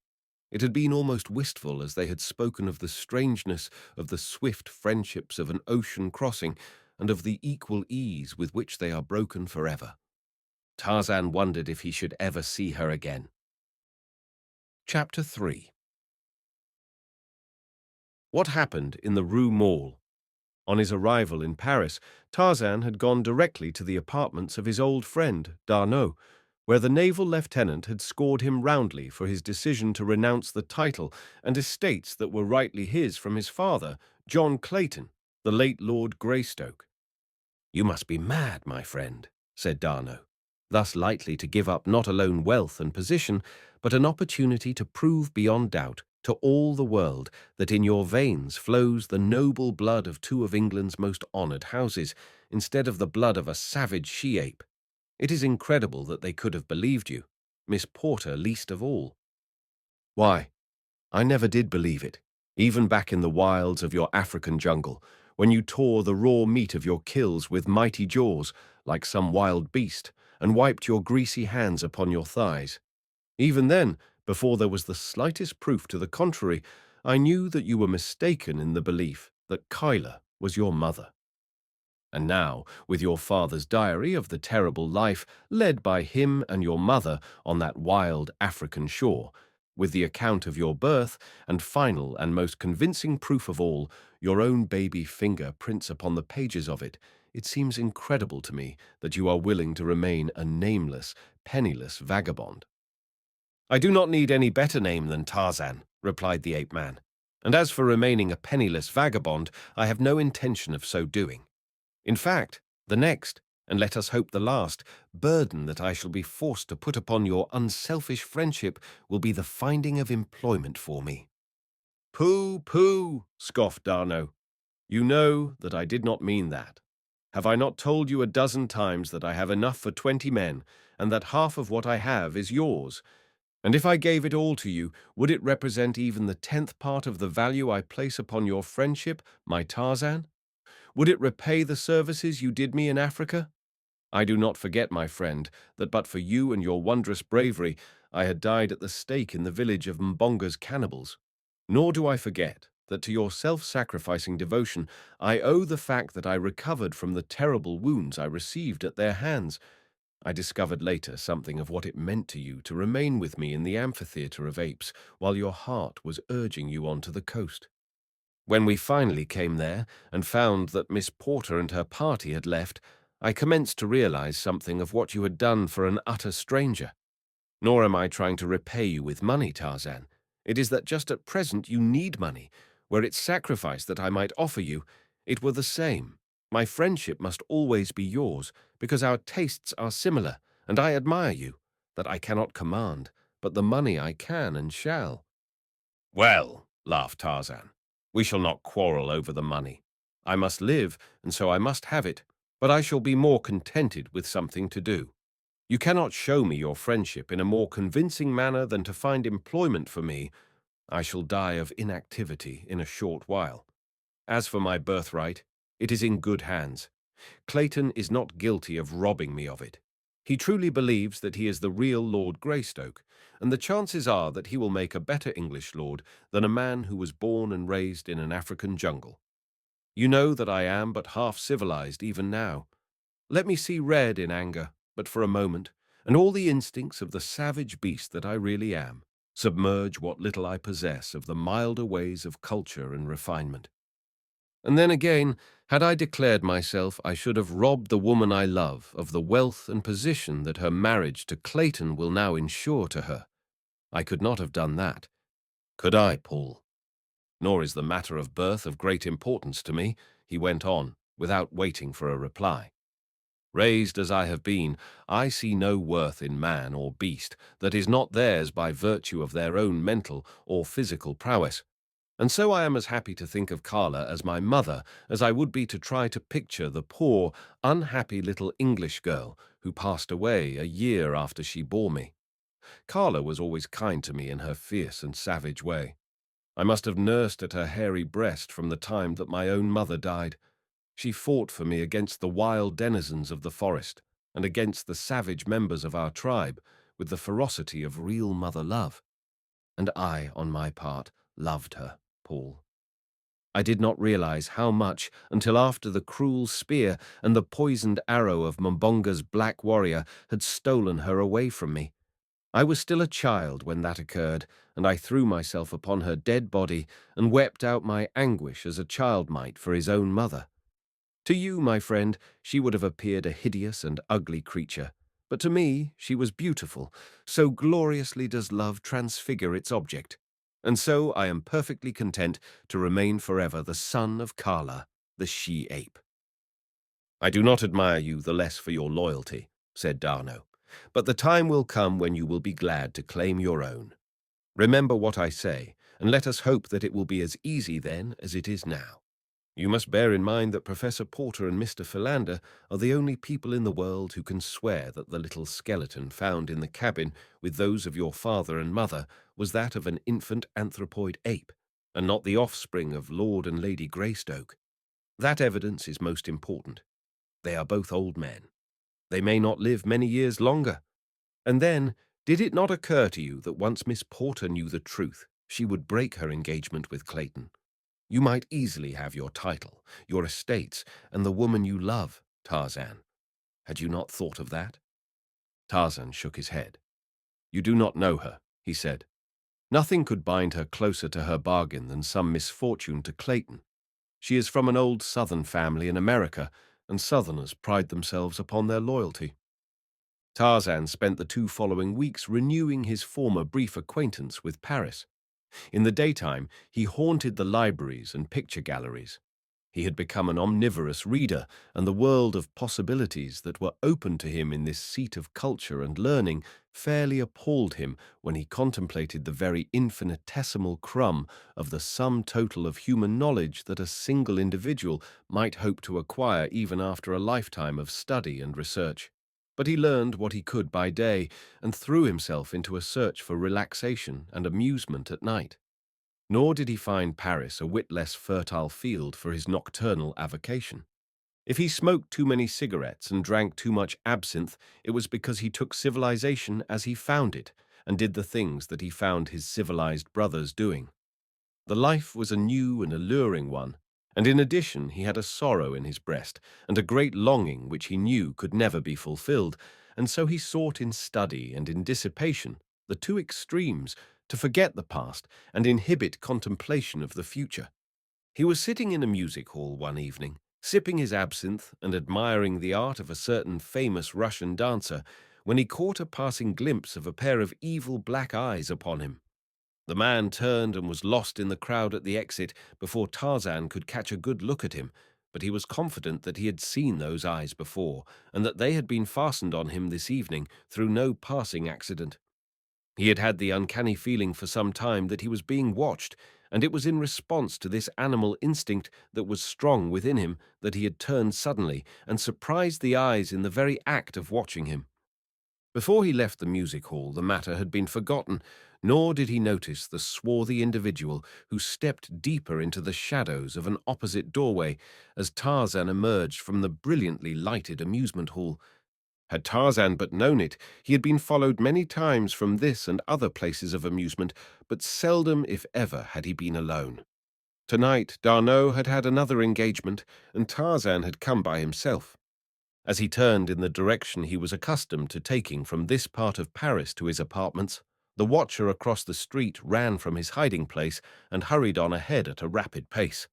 It had been almost wistful, as they had spoken of the strangeness of the swift friendships of an ocean crossing and of the equal ease with which they are broken forever. Tarzan wondered if he should ever see her again. Chapter 3. What happened in the Rue Mall? On his arrival in Paris, Tarzan had gone directly to the apartments of his old friend, D'Arnaud, where the naval lieutenant had scored him roundly for his decision to renounce the title and estates that were rightly his from his father, John Clayton, the late Lord Greystoke. "You must be mad, my friend," said D'Arnaud, "thus lightly to give up not alone wealth and position, but an opportunity to prove beyond doubt to all the world that in your veins flows the noble blood of two of England's most honoured houses, instead of the blood of a savage she-ape. It is incredible that they could have believed you, Miss Porter least of all." "Why, I never did believe it, even back in the wilds of your African jungle, when you tore the raw meat of your kills with mighty jaws, like some wild beast, and wiped your greasy hands upon your thighs. Even then, before there was the slightest proof to the contrary, I knew that you were mistaken in the belief that Kyla was your mother. And now, with your father's diary of the terrible life led by him and your mother on that wild African shore, With the account of your birth, and final and most convincing proof of all, your own baby finger prints upon the pages of it, it seems incredible to me that you are willing to remain a nameless, penniless vagabond." "I do not need any better name than Tarzan," replied the ape-man. "And as for remaining a penniless vagabond, I have no intention of so doing. In fact, the next, and let us hope the last, burden that I shall be forced to put upon your unselfish friendship will be the finding of employment for me." "Pooh, pooh," scoffed D'Arnot. "You know that I did not mean that. Have I not told you a dozen times that I have enough for 20 men, and that half of what I have is yours? And if I gave it all to you, would it represent even the 10th part of the value I place upon your friendship, my Tarzan? Would it repay the services you did me in Africa? I do not forget, my friend, that but for you and your wondrous bravery, I had died at the stake in the village of Mbonga's cannibals. Nor do I forget that to your self-sacrificing devotion, I owe the fact that I recovered from the terrible wounds I received at their hands. I discovered later something of what it meant to you to remain with me in the amphitheater of apes while your heart was urging you on to the coast. When we finally came there and found that Miss Porter and her party had left, I commenced to realize something of what you had done for an utter stranger. Nor am I trying to repay you with money, Tarzan. It is that just at present you need money. Were it sacrifice that I might offer you, it were the same. My friendship must always be yours, because our tastes are similar, and I admire you. That I cannot command, but the money I can and shall." "Well," laughed Tarzan, "we shall not quarrel over the money. I must live, and so I must have it, but I shall be more contented with something to do. You cannot show me your friendship in a more convincing manner than to find employment for me. I shall die of inactivity in a short while. As for my birthright, it is in good hands. Clayton is not guilty of robbing me of it. He truly believes that he is the real Lord Greystoke, and the chances are that he will make a better English lord than a man who was born and raised in an African jungle. You know that I am but half civilized even now. Let me see red in anger, but for a moment, and all the instincts of the savage beast that I really am submerge what little I possess of the milder ways of culture and refinement. And then again, had I declared myself, I should have robbed the woman I love of the wealth and position that her marriage to Clayton will now ensure to her. I could not have done that. Could I, Paul? Nor is the matter of birth of great importance to me, he went on, without waiting for a reply. Raised as I have been, I see no worth in man or beast that is not theirs by virtue of their own mental or physical prowess. And so I am as happy to think of Carla as my mother as I would be to try to picture the poor, unhappy little English girl who passed away a year after she bore me. Carla was always kind to me in her fierce and savage way. I must have nursed at her hairy breast from the time that my own mother died. She fought for me against the wild denizens of the forest and against the savage members of our tribe with the ferocity of real mother love. And I, on my part, loved her, Paul. I did not realize how much until after the cruel spear and the poisoned arrow of Mbonga's black warrior had stolen her away from me. I was still a child when that occurred, and I threw myself upon her dead body and wept out my anguish as a child might for his own mother. To you, my friend, she would have appeared a hideous and ugly creature, but to me she was beautiful, so gloriously does love transfigure its object. And so I am perfectly content to remain forever the son of Carla, the she-ape. I do not admire you the less for your loyalty, said D'Arnot, but the time will come when you will be glad to claim your own. Remember what I say, and let us hope that it will be as easy then as it is now. You must bear in mind that Professor Porter and Mr. Philander are the only people in the world who can swear that the little skeleton found in the cabin with those of your father and mother was that of an infant anthropoid ape, and not the offspring of Lord and Lady Greystoke. That evidence is most important. They are both old men. They may not live many years longer. And then, did it not occur to you that once Miss Porter knew the truth, she would break her engagement with Clayton? You might easily have your title, your estates, and the woman you love, Tarzan. Had you not thought of that? Tarzan shook his head. You do not know her, he said. Nothing could bind her closer to her bargain than some misfortune to Clayton. She is from an old Southern family in America, and Southerners pride themselves upon their loyalty. Tarzan spent the 2 following weeks renewing his former brief acquaintance with Paris. In the daytime, he haunted the libraries and picture galleries. He had become an omnivorous reader, and the world of possibilities that were open to him in this seat of culture and learning fairly appalled him when he contemplated the very infinitesimal crumb of the sum total of human knowledge that a single individual might hope to acquire even after a lifetime of study and research. But he learned what he could by day and threw himself into a search for relaxation and amusement at night. Nor did he find Paris a whit less fertile field for his nocturnal avocation. If he smoked too many cigarettes and drank too much absinthe, it was because he took civilization as he found it and did the things that he found his civilized brothers doing. The life was a new and alluring one, and in addition he had a sorrow in his breast and a great longing which he knew could never be fulfilled, and so he sought in study and in dissipation, the two extremes, to forget the past and inhibit contemplation of the future. He was sitting in a music hall one evening, sipping his absinthe and admiring the art of a certain famous Russian dancer, when he caught a passing glimpse of a pair of evil black eyes upon him. The man turned and was lost in the crowd at the exit before Tarzan could catch a good look at him, but he was confident that he had seen those eyes before, and that they had been fastened on him this evening through no passing accident. He had had the uncanny feeling for some time that he was being watched, and it was in response to this animal instinct that was strong within him that he had turned suddenly and surprised the eyes in the very act of watching him. Before he left the music hall, the matter had been forgotten, nor did he notice the swarthy individual who stepped deeper into the shadows of an opposite doorway as Tarzan emerged from the brilliantly lighted amusement hall. Had Tarzan but known it, he had been followed many times from this and other places of amusement, but seldom, if ever, had he been alone. Tonight, D'Arnaud had had another engagement, and Tarzan had come by himself. As he turned in the direction he was accustomed to taking from this part of Paris to his apartments, the watcher across the street ran from his hiding place and hurried on ahead at a rapid pace.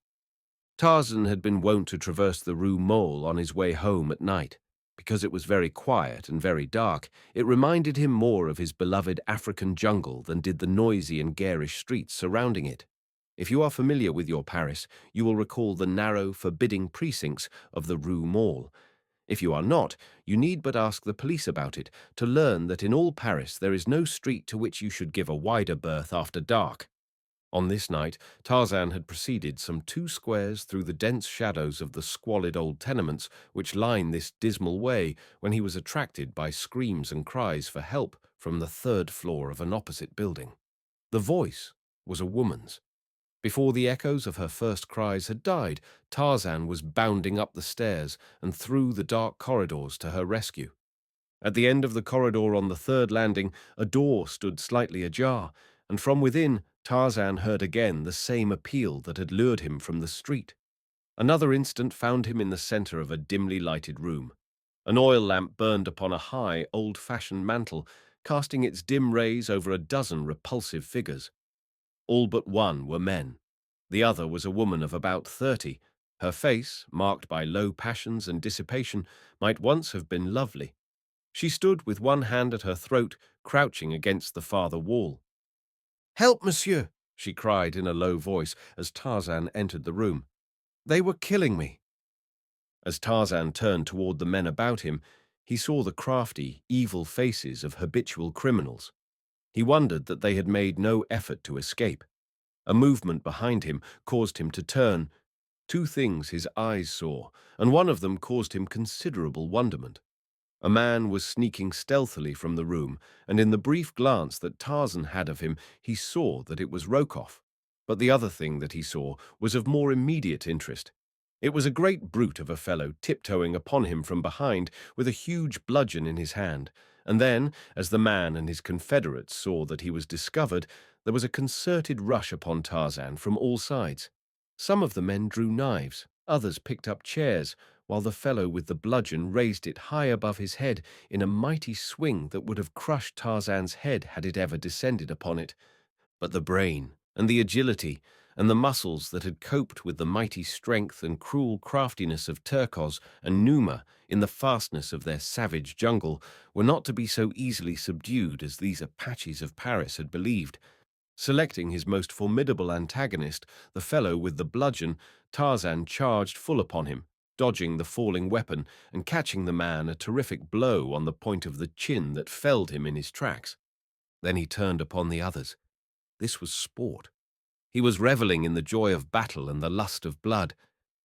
Tarzan had been wont to traverse the Rue Mole on his way home at night. Because it was very quiet and very dark, it reminded him more of his beloved African jungle than did the noisy and garish streets surrounding it. If you are familiar with your Paris, you will recall the narrow, forbidding precincts of the Rue Mole. If you are not, you need but ask the police about it to learn that in all Paris there is no street to which you should give a wider berth after dark. On this night, Tarzan had proceeded some 2 squares through the dense shadows of the squalid old tenements which line this dismal way when he was attracted by screams and cries for help from the 3rd floor of an opposite building. The voice was a woman's. Before the echoes of her first cries had died, Tarzan was bounding up the stairs and through the dark corridors to her rescue. At the end of the corridor on the 3rd landing, a door stood slightly ajar, and from within, Tarzan heard again the same appeal that had lured him from the street. Another instant found him in the center of a dimly lighted room. An oil lamp burned upon a high, old-fashioned mantel, casting its dim rays over a dozen repulsive figures. All but one were men. The other was a woman of about 30. Her face, marked by low passions and dissipation, might once have been lovely. She stood with one hand at her throat, crouching against the farther wall. "Help, monsieur!" she cried in a low voice as Tarzan entered the room. "They were killing me." As Tarzan turned toward the men about him, he saw the crafty, evil faces of habitual criminals. He wondered that they had made no effort to escape. A movement behind him caused him to turn. 2 things his eyes saw, and one of them caused him considerable wonderment. A man was sneaking stealthily from the room, and in the brief glance that Tarzan had of him, he saw that it was Rokoff. But the other thing that he saw was of more immediate interest. It was a great brute of a fellow tiptoeing upon him from behind with a huge bludgeon in his hand, and then, as the man and his confederates saw that he was discovered, there was a concerted rush upon Tarzan from all sides. Some of the men drew knives, others picked up chairs, while the fellow with the bludgeon raised it high above his head in a mighty swing that would have crushed Tarzan's head had it ever descended upon it. But the brain, and the agility, and the muscles that had coped with the mighty strength and cruel craftiness of Turcos and Numa in the fastness of their savage jungle were not to be so easily subdued as these Apaches of Paris had believed. Selecting his most formidable antagonist, the fellow with the bludgeon, Tarzan charged full upon him, dodging the falling weapon and catching the man a terrific blow on the point of the chin that felled him in his tracks. Then he turned upon the others. This was sport. He was reveling in the joy of battle and the lust of blood.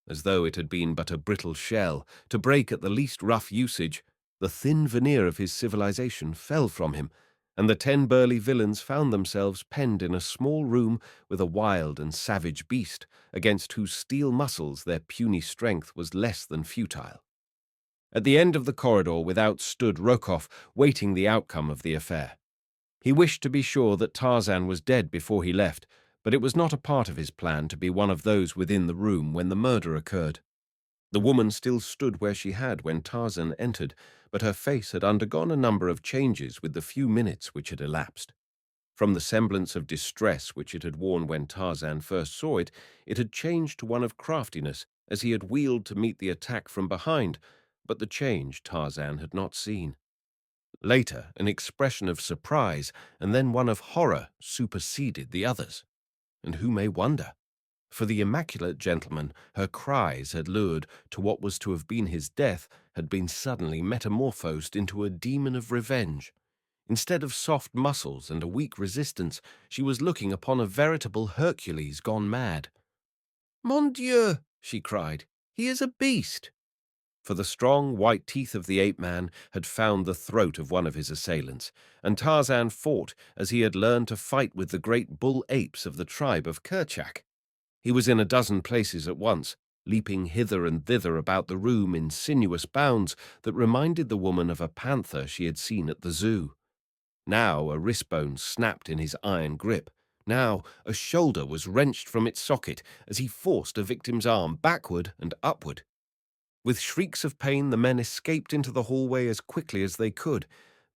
As though it had been but a brittle shell, to break at the least rough usage, the thin veneer of his civilization fell from him, and the 10 burly villains found themselves penned in a small room with a wild and savage beast, against whose steel muscles their puny strength was less than futile. At the end of the corridor without stood Rokoff, waiting the outcome of the affair. He wished to be sure that Tarzan was dead before he left, but it was not a part of his plan to be one of those within the room when the murder occurred. The woman still stood where she had when Tarzan entered, but her face had undergone a number of changes with the few minutes which had elapsed. From the semblance of distress which it had worn when Tarzan first saw it, it had changed to one of craftiness as he had wheeled to meet the attack from behind, but the change Tarzan had not seen. Later, an expression of surprise and then one of horror superseded the others. And who may wonder? For the immaculate gentleman her cries had lured to what was to have been his death had been suddenly metamorphosed into a demon of revenge. Instead of soft muscles and a weak resistance, she was looking upon a veritable Hercules gone mad. "Mon Dieu!" she cried. "He is a beast!" For the strong, white teeth of the ape-man had found the throat of one of his assailants, and Tarzan fought as he had learned to fight with the great bull apes of the tribe of Kerchak. He was in a dozen places at once, leaping hither and thither about the room in sinuous bounds that reminded the woman of a panther she had seen at the zoo. Now a wrist bone snapped in his iron grip. Now a shoulder was wrenched from its socket as he forced a victim's arm backward and upward. With shrieks of pain, the men escaped into the hallway as quickly as they could,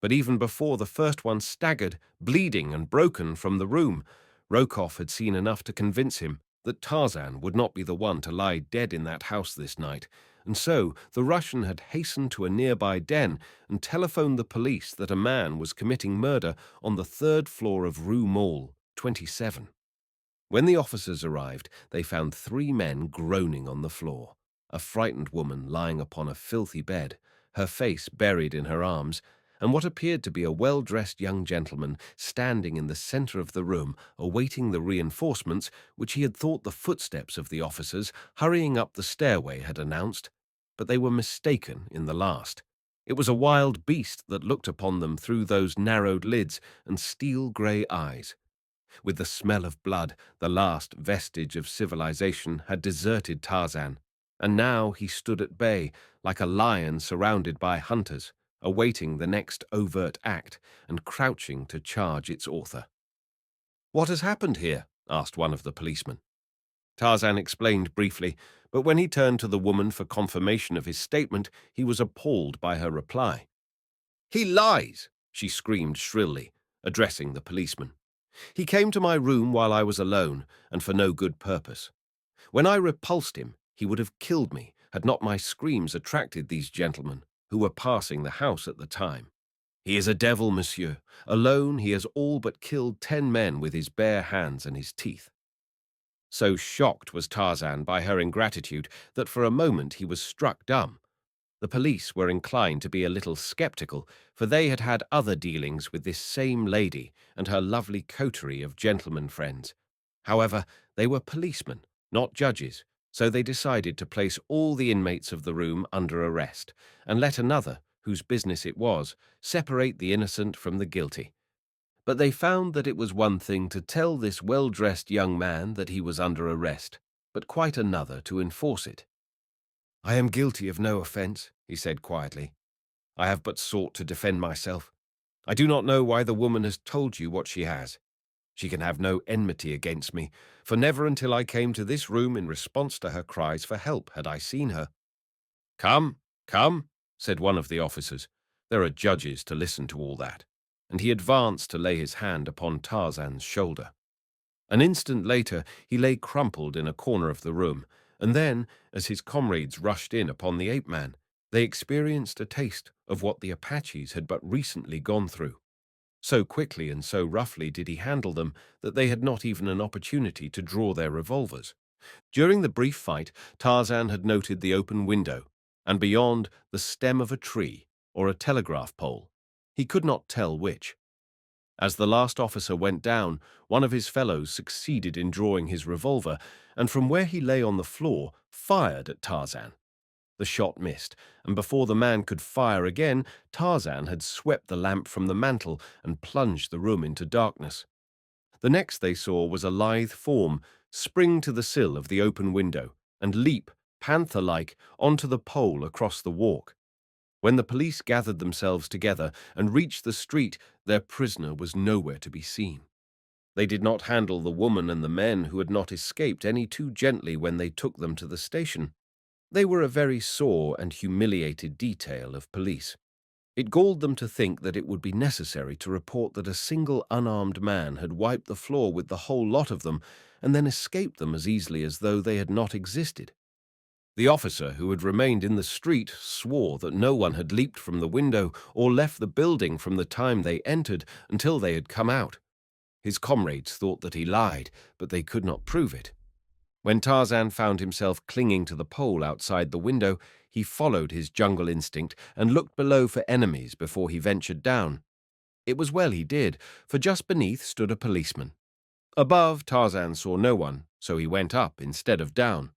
but even before the first one staggered, bleeding and broken from the room, Rokoff had seen enough to convince him that Tarzan would not be the one to lie dead in that house this night, and so the Russian had hastened to a nearby den and telephoned the police that a man was committing murder on the 3rd floor of Rue Mall, 27. When the officers arrived, they found 3 men groaning on the floor. A frightened woman lying upon a filthy bed, her face buried in her arms, and what appeared to be a well-dressed young gentleman standing in the center of the room, awaiting the reinforcements which he had thought the footsteps of the officers hurrying up the stairway had announced. But they were mistaken in the last. It was a wild beast that looked upon them through those narrowed lids and steel-grey eyes. With the smell of blood, the last vestige of civilization had deserted Tarzan, and now he stood at bay, like a lion surrounded by hunters, awaiting the next overt act and crouching to charge its author. "What has happened here?" asked one of the policemen. Tarzan explained briefly, but when he turned to the woman for confirmation of his statement, he was appalled by her reply. "He lies!" she screamed shrilly, addressing the policeman. "He came to my room while I was alone, and for no good purpose. When I repulsed him, he would have killed me had not my screams attracted these gentlemen, who were passing the house at the time. He is a devil, monsieur. Alone he has all but killed 10 men with his bare hands and his teeth." So shocked was Tarzan by her ingratitude that for a moment he was struck dumb. The police were inclined to be a little skeptical, for they had had other dealings with this same lady and her lovely coterie of gentlemen friends. However, they were policemen, not judges, so they decided to place all the inmates of the room under arrest, and let another, whose business it was, separate the innocent from the guilty. But they found that it was one thing to tell this well-dressed young man that he was under arrest, but quite another to enforce it. "I am guilty of no offense," he said quietly. "I have but sought to defend myself. I do not know why the woman has told you what she has. She can have no enmity against me, for never until I came to this room in response to her cries for help had I seen her." "Come, come," said one of the officers. "There are judges to listen to all that," and he advanced to lay his hand upon Tarzan's shoulder. An instant later, he lay crumpled in a corner of the room, and then, as his comrades rushed in upon the ape-man, they experienced a taste of what the Apaches had but recently gone through. So quickly and so roughly did he handle them that they had not even an opportunity to draw their revolvers. During the brief fight, Tarzan had noted the open window, and beyond, the stem of a tree or a telegraph pole. He could not tell which. As the last officer went down, one of his fellows succeeded in drawing his revolver, and from where he lay on the floor, fired at Tarzan. The shot missed, and before the man could fire again, Tarzan had swept the lamp from the mantel and plunged the room into darkness. The next they saw was a lithe form spring to the sill of the open window and leap, panther-like, onto the pole across the walk. When the police gathered themselves together and reached the street, their prisoner was nowhere to be seen. They did not handle the woman and the men who had not escaped any too gently when they took them to the station. They were a very sore and humiliated detail of police. It galled them to think that it would be necessary to report that a single unarmed man had wiped the floor with the whole lot of them and then escaped them as easily as though they had not existed. The officer who had remained in the street swore that no one had leaped from the window or left the building from the time they entered until they had come out. His comrades thought that he lied, but they could not prove it. When Tarzan found himself clinging to the pole outside the window, he followed his jungle instinct and looked below for enemies before he ventured down. It was well he did, for just beneath stood a policeman. Above, Tarzan saw no one, so he went up instead of down.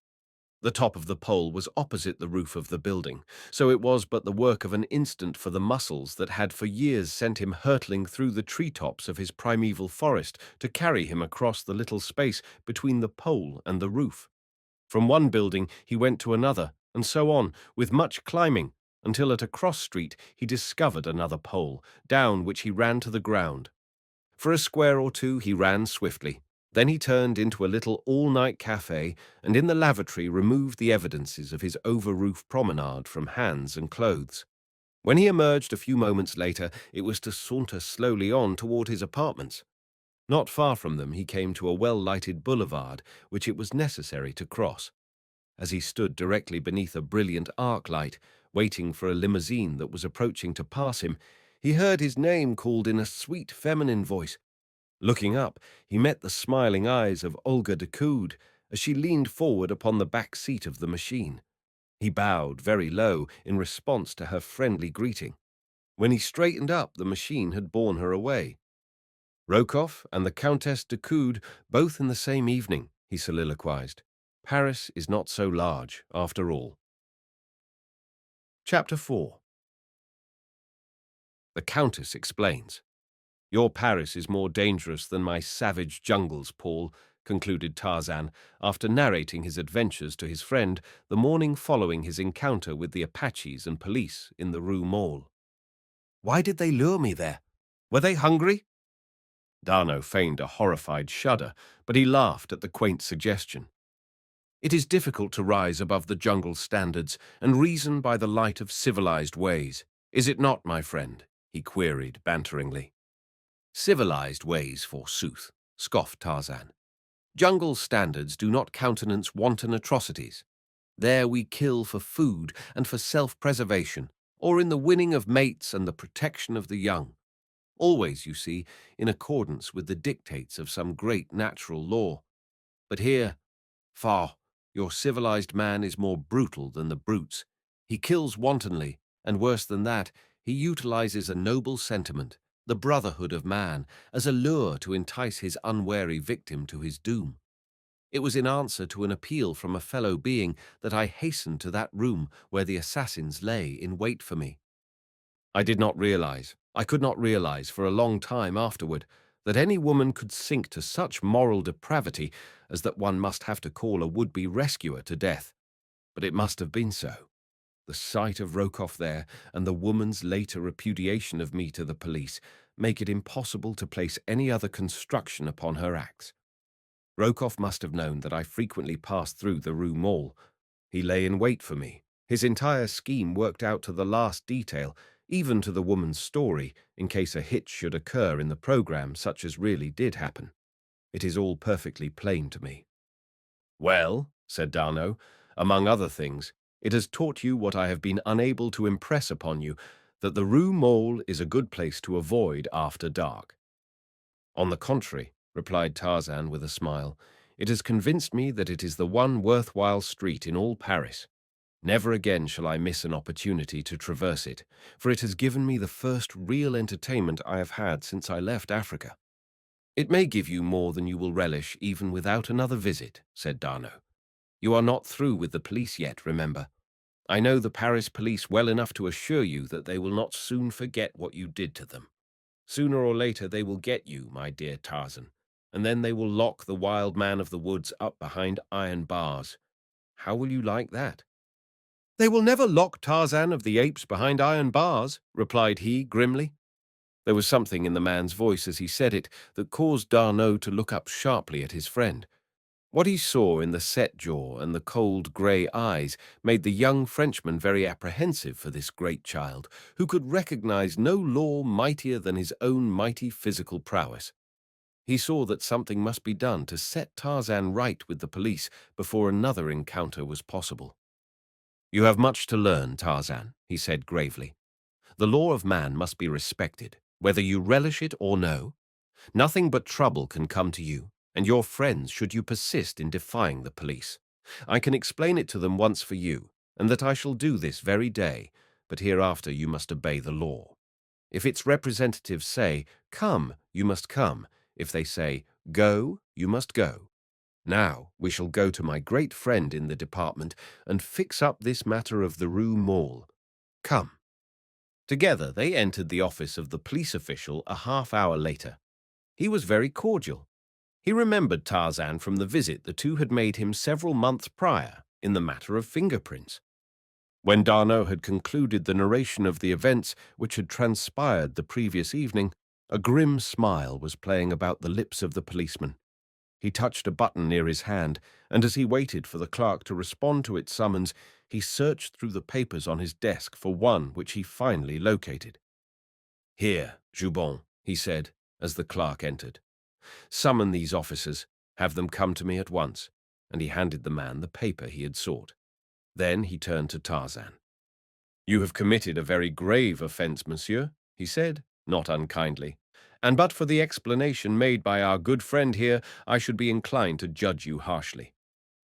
The top of the pole was opposite the roof of the building, so it was but the work of an instant for the muscles that had for years sent him hurtling through the treetops of his primeval forest to carry him across the little space between the pole and the roof. From one building he went to another, and so on, with much climbing, until at a cross street he discovered another pole, down which he ran to the ground. For a square or two he ran swiftly. Then he turned into a little all-night cafe and in the lavatory removed the evidences of his over-roof promenade from hands and clothes. When he emerged a few moments later, it was to saunter slowly on toward his apartments. Not far from them he came to a well-lighted boulevard, which it was necessary to cross. As he stood directly beneath a brilliant arc light, waiting for a limousine that was approaching to pass him, he heard his name called in a sweet feminine voice. Looking up, he met the smiling eyes of Olga Decoud as she leaned forward upon the back seat of the machine. He bowed very low in response to her friendly greeting. When he straightened up, the machine had borne her away. Rokoff and the Countess Decoud, both in the same evening, he soliloquized. Paris is not so large, after all. Chapter 4. The Countess explains. Your Paris is more dangerous than my savage jungles, Paul, concluded Tarzan, after narrating his adventures to his friend the morning following his encounter with the Apaches and police in the Rue Mall. Why did they lure me there? Were they hungry? D'Arnaud feigned a horrified shudder, but he laughed at the quaint suggestion. It is difficult to rise above the jungle standards and reason by the light of civilized ways, is it not, my friend? He queried banteringly. Civilized ways, forsooth, scoffed Tarzan. Jungle standards do not countenance wanton atrocities. There we kill for food and for self-preservation, or in the winning of mates and the protection of the young. Always, you see, in accordance with the dictates of some great natural law. But here, faugh, your civilized man is more brutal than the brutes. He kills wantonly, and worse than that, he utilizes a noble sentiment, the brotherhood of man, as a lure to entice his unwary victim to his doom. It was in answer to an appeal from a fellow being that I hastened to that room where the assassins lay in wait for me. I could not realize for a long time afterward that any woman could sink to such moral depravity as that one must have to call a would-be rescuer to death. But it must have been so. The sight of Rokoff there and the woman's later repudiation of me to the police make it impossible to place any other construction upon her acts. Rokoff must have known that I frequently passed through the Rue Mall. He lay in wait for me, his entire scheme worked out to the last detail, even to the woman's story, in case a hitch should occur in the program such as really did happen. It is all perfectly plain to me." "Well," said D'Arnot, "among other things, it has taught you what I have been unable to impress upon you, that the Rue Mole is a good place to avoid after dark." "On the contrary," replied Tarzan with a smile, "it has convinced me that it is the one worthwhile street in all Paris. Never again shall I miss an opportunity to traverse it, for it has given me the first real entertainment I have had since I left Africa." "It may give you more than you will relish even without another visit," said D'Arnot. "You are not through with the police yet, remember. I know the Paris police well enough to assure you that they will not soon forget what you did to them. Sooner or later they will get you, my dear Tarzan, and then they will lock the wild man of the woods up behind iron bars. How will you like that?" "They will never lock Tarzan of the Apes behind iron bars," replied he grimly. There was something in the man's voice as he said it that caused D'Arnot to look up sharply at his friend. What he saw in the set jaw and the cold grey eyes made the young Frenchman very apprehensive for this great child, who could recognize no law mightier than his own mighty physical prowess. He saw that something must be done to set Tarzan right with the police before another encounter was possible. "You have much to learn, Tarzan," he said gravely. "The law of man must be respected, whether you relish it or no. Nothing but trouble can come to you and your friends should you persist in defying the police. I can explain it to them once for you, and that I shall do this very day, but hereafter you must obey the law. If its representatives say, 'Come,' you must come. If they say, 'Go,' you must go. Now we shall go to my great friend in the department and fix up this matter of the Rue Mole. Come." Together they entered the office of the police official a half-hour later. He was very cordial. He remembered Tarzan from the visit the two had made him several months prior in the matter of fingerprints. When D'Arnot had concluded the narration of the events which had transpired the previous evening, a grim smile was playing about the lips of the policeman. He touched a button near his hand, and as he waited for the clerk to respond to its summons, he searched through the papers on his desk for one which he finally located. "Here, Joubon," he said, as the clerk entered. "Summon these officers. Have them come to me at once." And he handed the man the paper he had sought. Then he turned to Tarzan. "You have committed a very grave offense, monsieur," he said, not unkindly, "and but for the explanation made by our good friend here, I should be inclined to judge you harshly.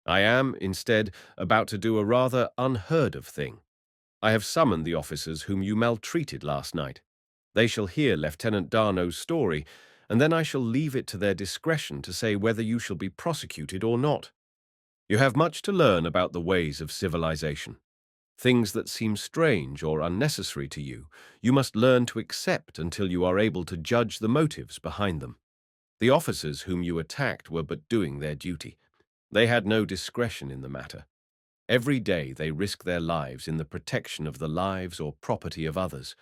I am, instead, about to do a rather unheard-of thing. I have summoned the officers whom you maltreated last night. They shall hear Lieutenant D'Arnot's story, and then I shall leave it to their discretion to say whether you shall be prosecuted or not. You have much to learn about the ways of civilization. Things that seem strange or unnecessary to you, you must learn to accept until you are able to judge the motives behind them. The officers whom you attacked were but doing their duty. They had no discretion in the matter. Every day they risk their lives in the protection of the lives or property of others.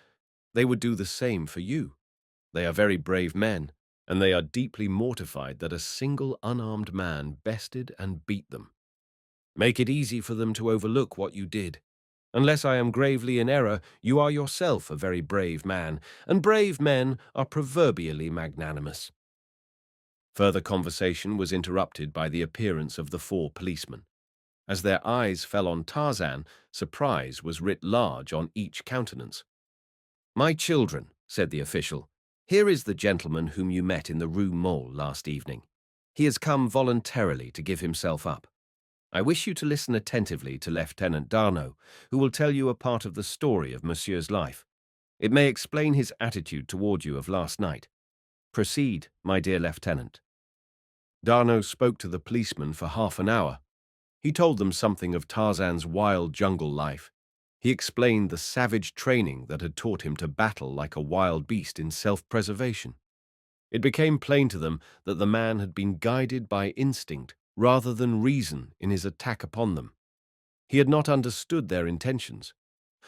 They would do the same for you. They are very brave men, and they are deeply mortified that a single unarmed man bested and beat them. Make it easy for them to overlook what you did. Unless I am gravely in error, you are yourself a very brave man, and brave men are proverbially magnanimous." Further conversation was interrupted by the appearance of the four policemen. As their eyes fell on Tarzan, surprise was writ large on each countenance. "My children," said the official, "here is the gentleman whom you met in the Rue Mole last evening. He has come voluntarily to give himself up. I wish you to listen attentively to Lieutenant D'Arnot, who will tell you a part of the story of Monsieur's life. It may explain his attitude toward you of last night. Proceed, my dear Lieutenant." D'Arnot spoke to the policemen for half an hour. He told them something of Tarzan's wild jungle life. He explained the savage training that had taught him to battle like a wild beast in self-preservation. It became plain to them that the man had been guided by instinct rather than reason in his attack upon them. He had not understood their intentions.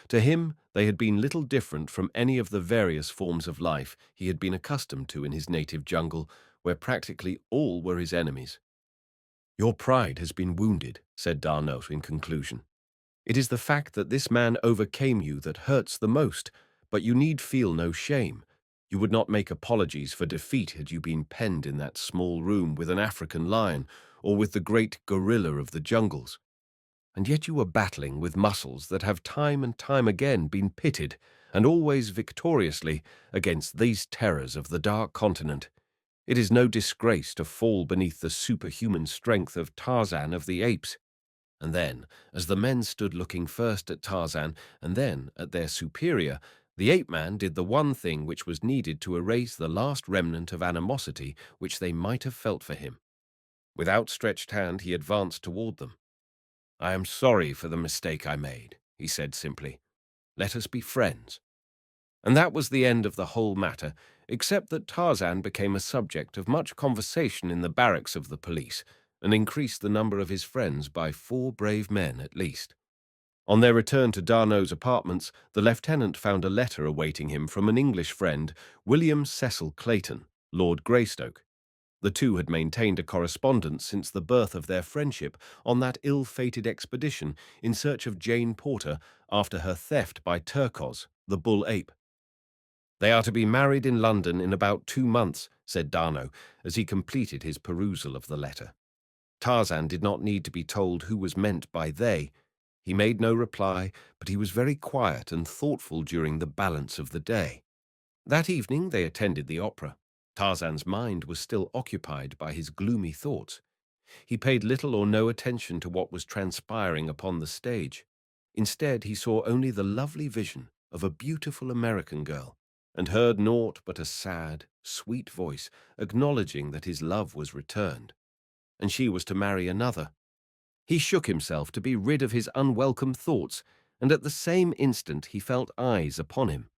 To him, they had been little different from any of the various forms of life he had been accustomed to in his native jungle, where practically all were his enemies. "Your pride has been wounded," said D'Arnot in conclusion. "It is the fact that this man overcame you that hurts the most, but you need feel no shame. You would not make apologies for defeat had you been penned in that small room with an African lion or with the great gorilla of the jungles. And yet you were battling with muscles that have time and time again been pitted, and always victoriously, against these terrors of the dark continent. It is no disgrace to fall beneath the superhuman strength of Tarzan of the apes. And then, as the men stood looking first at Tarzan and then at their superior, the ape-man did the one thing which was needed to erase the last remnant of animosity which they might have felt for him. With outstretched hand he advanced toward them. "I am sorry for the mistake I made," he said simply. "Let us be friends." And that was the end of the whole matter, except that Tarzan became a subject of much conversation in the barracks of the police, and increased the number of his friends by 4 brave men at least. On their return to D'Arnot's apartments, the lieutenant found a letter awaiting him from an English friend, William Cecil Clayton, Lord Greystoke. The two had maintained a correspondence since the birth of their friendship on that ill-fated expedition in search of Jane Porter after her theft by Turcos, the bull ape. "They are to be married in London in about 2 months," said D'Arnot, as he completed his perusal of the letter. Tarzan did not need to be told who was meant by they. He made no reply, but he was very quiet and thoughtful during the balance of the day. That evening they attended the opera. Tarzan's mind was still occupied by his gloomy thoughts. He paid little or no attention to what was transpiring upon the stage. Instead, he saw only the lovely vision of a beautiful American girl, and heard naught but a sad, sweet voice acknowledging that his love was returned, and she was to marry another. He shook himself to be rid of his unwelcome thoughts, and at the same instant he felt eyes upon him.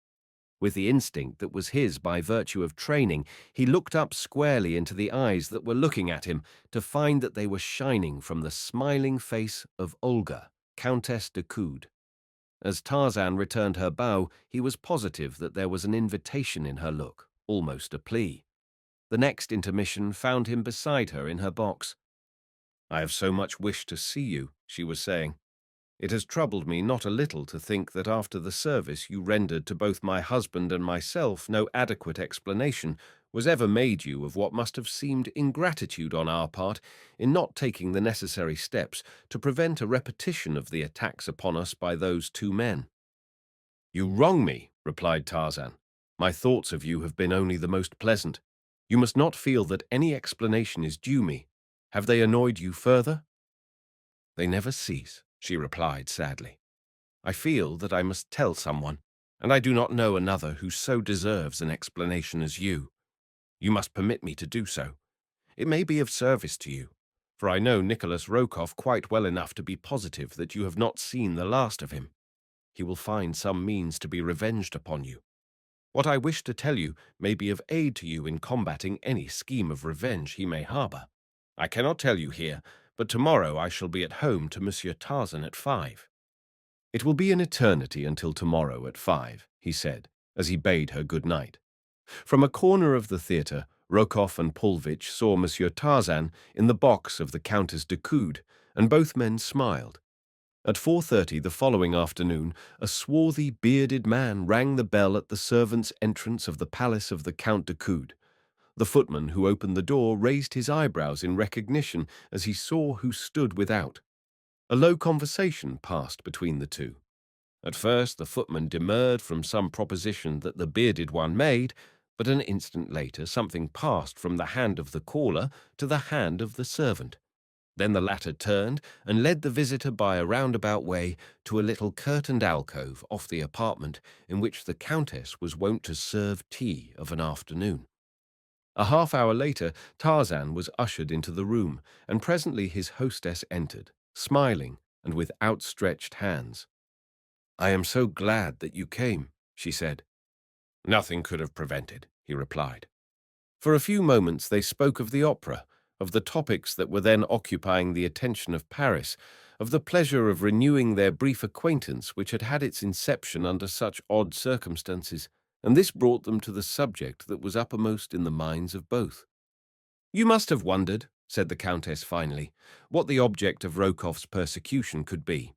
With the instinct that was his by virtue of training, he looked up squarely into the eyes that were looking at him to find that they were shining from the smiling face of Olga, Countess de Coude. As Tarzan returned her bow, he was positive that there was an invitation in her look, almost a plea. The next intermission found him beside her in her box. "I have so much wished to see you," she was saying. "It has troubled me not a little to think that after the service you rendered to both my husband and myself no adequate explanation was ever made you of what must have seemed ingratitude on our part in not taking the necessary steps to prevent a repetition of the attacks upon us by those 2 men." "You wrong me," replied Tarzan. "My thoughts of you have been only the most pleasant. You must not feel that any explanation is due me. Have they annoyed you further?" "They never cease," she replied sadly. "I feel that I must tell someone, and I do not know another who so deserves an explanation as you. You must permit me to do so. It may be of service to you, for I know Nicholas Rokoff quite well enough to be positive that you have not seen the last of him. He will find some means to be revenged upon you. What I wish to tell you may be of aid to you in combating any scheme of revenge he may harbor. I cannot tell you here, but tomorrow I shall be at home to Monsieur Tarzan at 5. "It will be an eternity until tomorrow at 5, he said, as he bade her good night. From a corner of the theatre, Rokoff and Pulvitch saw Monsieur Tarzan in the box of the Countess de Coude, and both men smiled. At 4:30 the following afternoon, a swarthy, bearded man rang the bell at the servants' entrance of the palace of the Count de Coude. The footman who opened the door raised his eyebrows in recognition as he saw who stood without. A low conversation passed between the two. At first the footman demurred from some proposition that the bearded one made, but an instant later something passed from the hand of the caller to the hand of the servant. Then the latter turned and led the visitor by a roundabout way to a little curtained alcove off the apartment in which the Countess was wont to serve tea of an afternoon. A half-hour later, Tarzan was ushered into the room, and presently his hostess entered, smiling and with outstretched hands. "I am so glad that you came," she said. "Nothing could have prevented," he replied. For a few moments they spoke of the opera, of the topics that were then occupying the attention of Paris, of the pleasure of renewing their brief acquaintance which had had its inception under such odd circumstances, and this brought them to the subject that was uppermost in the minds of both. "You must have wondered," said the Countess finally, "what the object of Rokoff's persecution could be.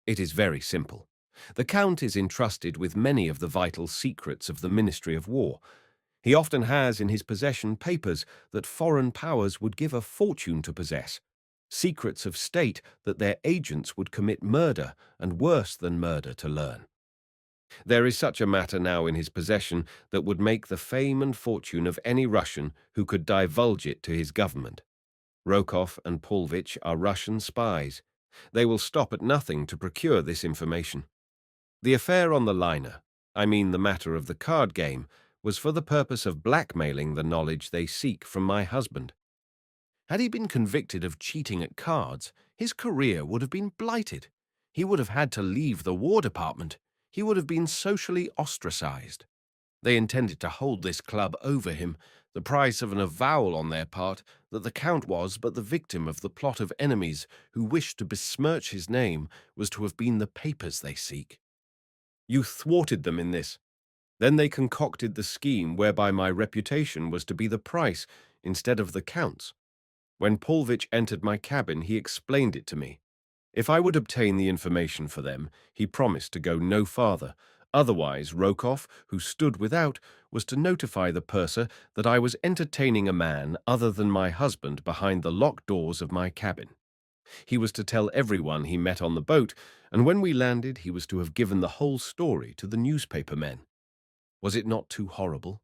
It is very simple. The Count is entrusted with many of the vital secrets of the Ministry of War. He often has in his possession papers that foreign powers would give a fortune to possess, secrets of state that their agents would commit murder and worse than murder to learn. There is such a matter now in his possession that would make the fame and fortune of any Russian who could divulge it to his government. Rokov and Pulvich are Russian spies. They will stop at nothing to procure this information. The affair on the liner, I mean the matter of the card game, was for the purpose of blackmailing the knowledge they seek from my husband. Had he been convicted of cheating at cards, his career would have been blighted. He would have had to leave the War Department. He would have been socially ostracized. They intended to hold this club over him, the price of an avowal on their part that the Count was but the victim of the plot of enemies who wished to besmirch his name was to have been the papers they seek. You thwarted them in this. Then they concocted the scheme whereby my reputation was to be the price instead of the Count's. When Pulvich entered my cabin, he explained it to me. If I would obtain the information for them, he promised to go no farther. Otherwise, Rokov, who stood without, was to notify the purser that I was entertaining a man other than my husband behind the locked doors of my cabin. He was to tell everyone he met on the boat, and when we landed, he was to have given the whole story to the newspaper men. Was it not too horrible?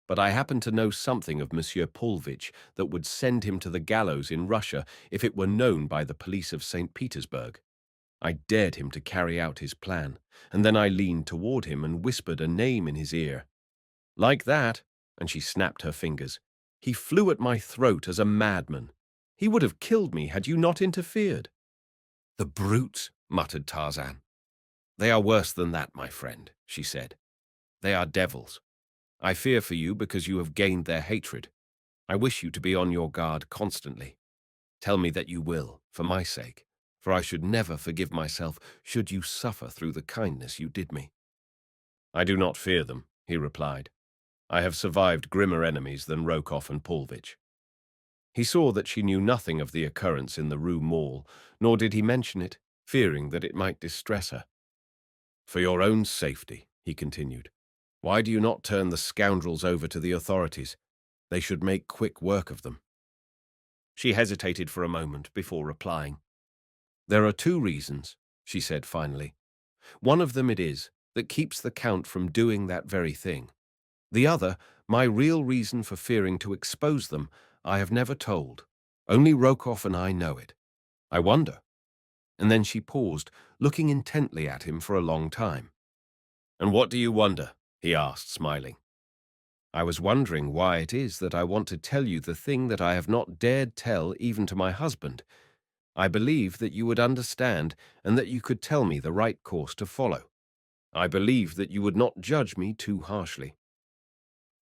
But I happen to know something of Monsieur Pulvich that would send him to the gallows in Russia if it were known by the police of St. Petersburg. I dared him to carry out his plan, and then I leaned toward him and whispered a name in his ear. Like that, and she snapped her fingers, he flew at my throat as a madman. He would have killed me had you not interfered. The brutes, muttered Tarzan. They are worse than that, my friend, she said. They are devils. I fear for you because you have gained their hatred. I wish you to be on your guard constantly. Tell me that you will, for my sake, for I should never forgive myself should you suffer through the kindness you did me. I do not fear them, he replied. I have survived grimmer enemies than Rokov and Pulvich. He saw that she knew nothing of the occurrence in the Rue Mall, nor did he mention it, fearing that it might distress her. For your own safety, he continued, why do you not turn the scoundrels over to the authorities? They should make quick work of them. She hesitated for a moment before replying. There are 2 reasons, she said finally. One of them it is that keeps the Count from doing that very thing. The other, my real reason for fearing to expose them, I have never told. Only Rokov and I know it. I wonder. And then she paused, looking intently at him for a long time. And what do you wonder? He asked, smiling. I was wondering why it is that I want to tell you the thing that I have not dared tell even to my husband. I believe that you would understand and that you could tell me the right course to follow. I believe that you would not judge me too harshly.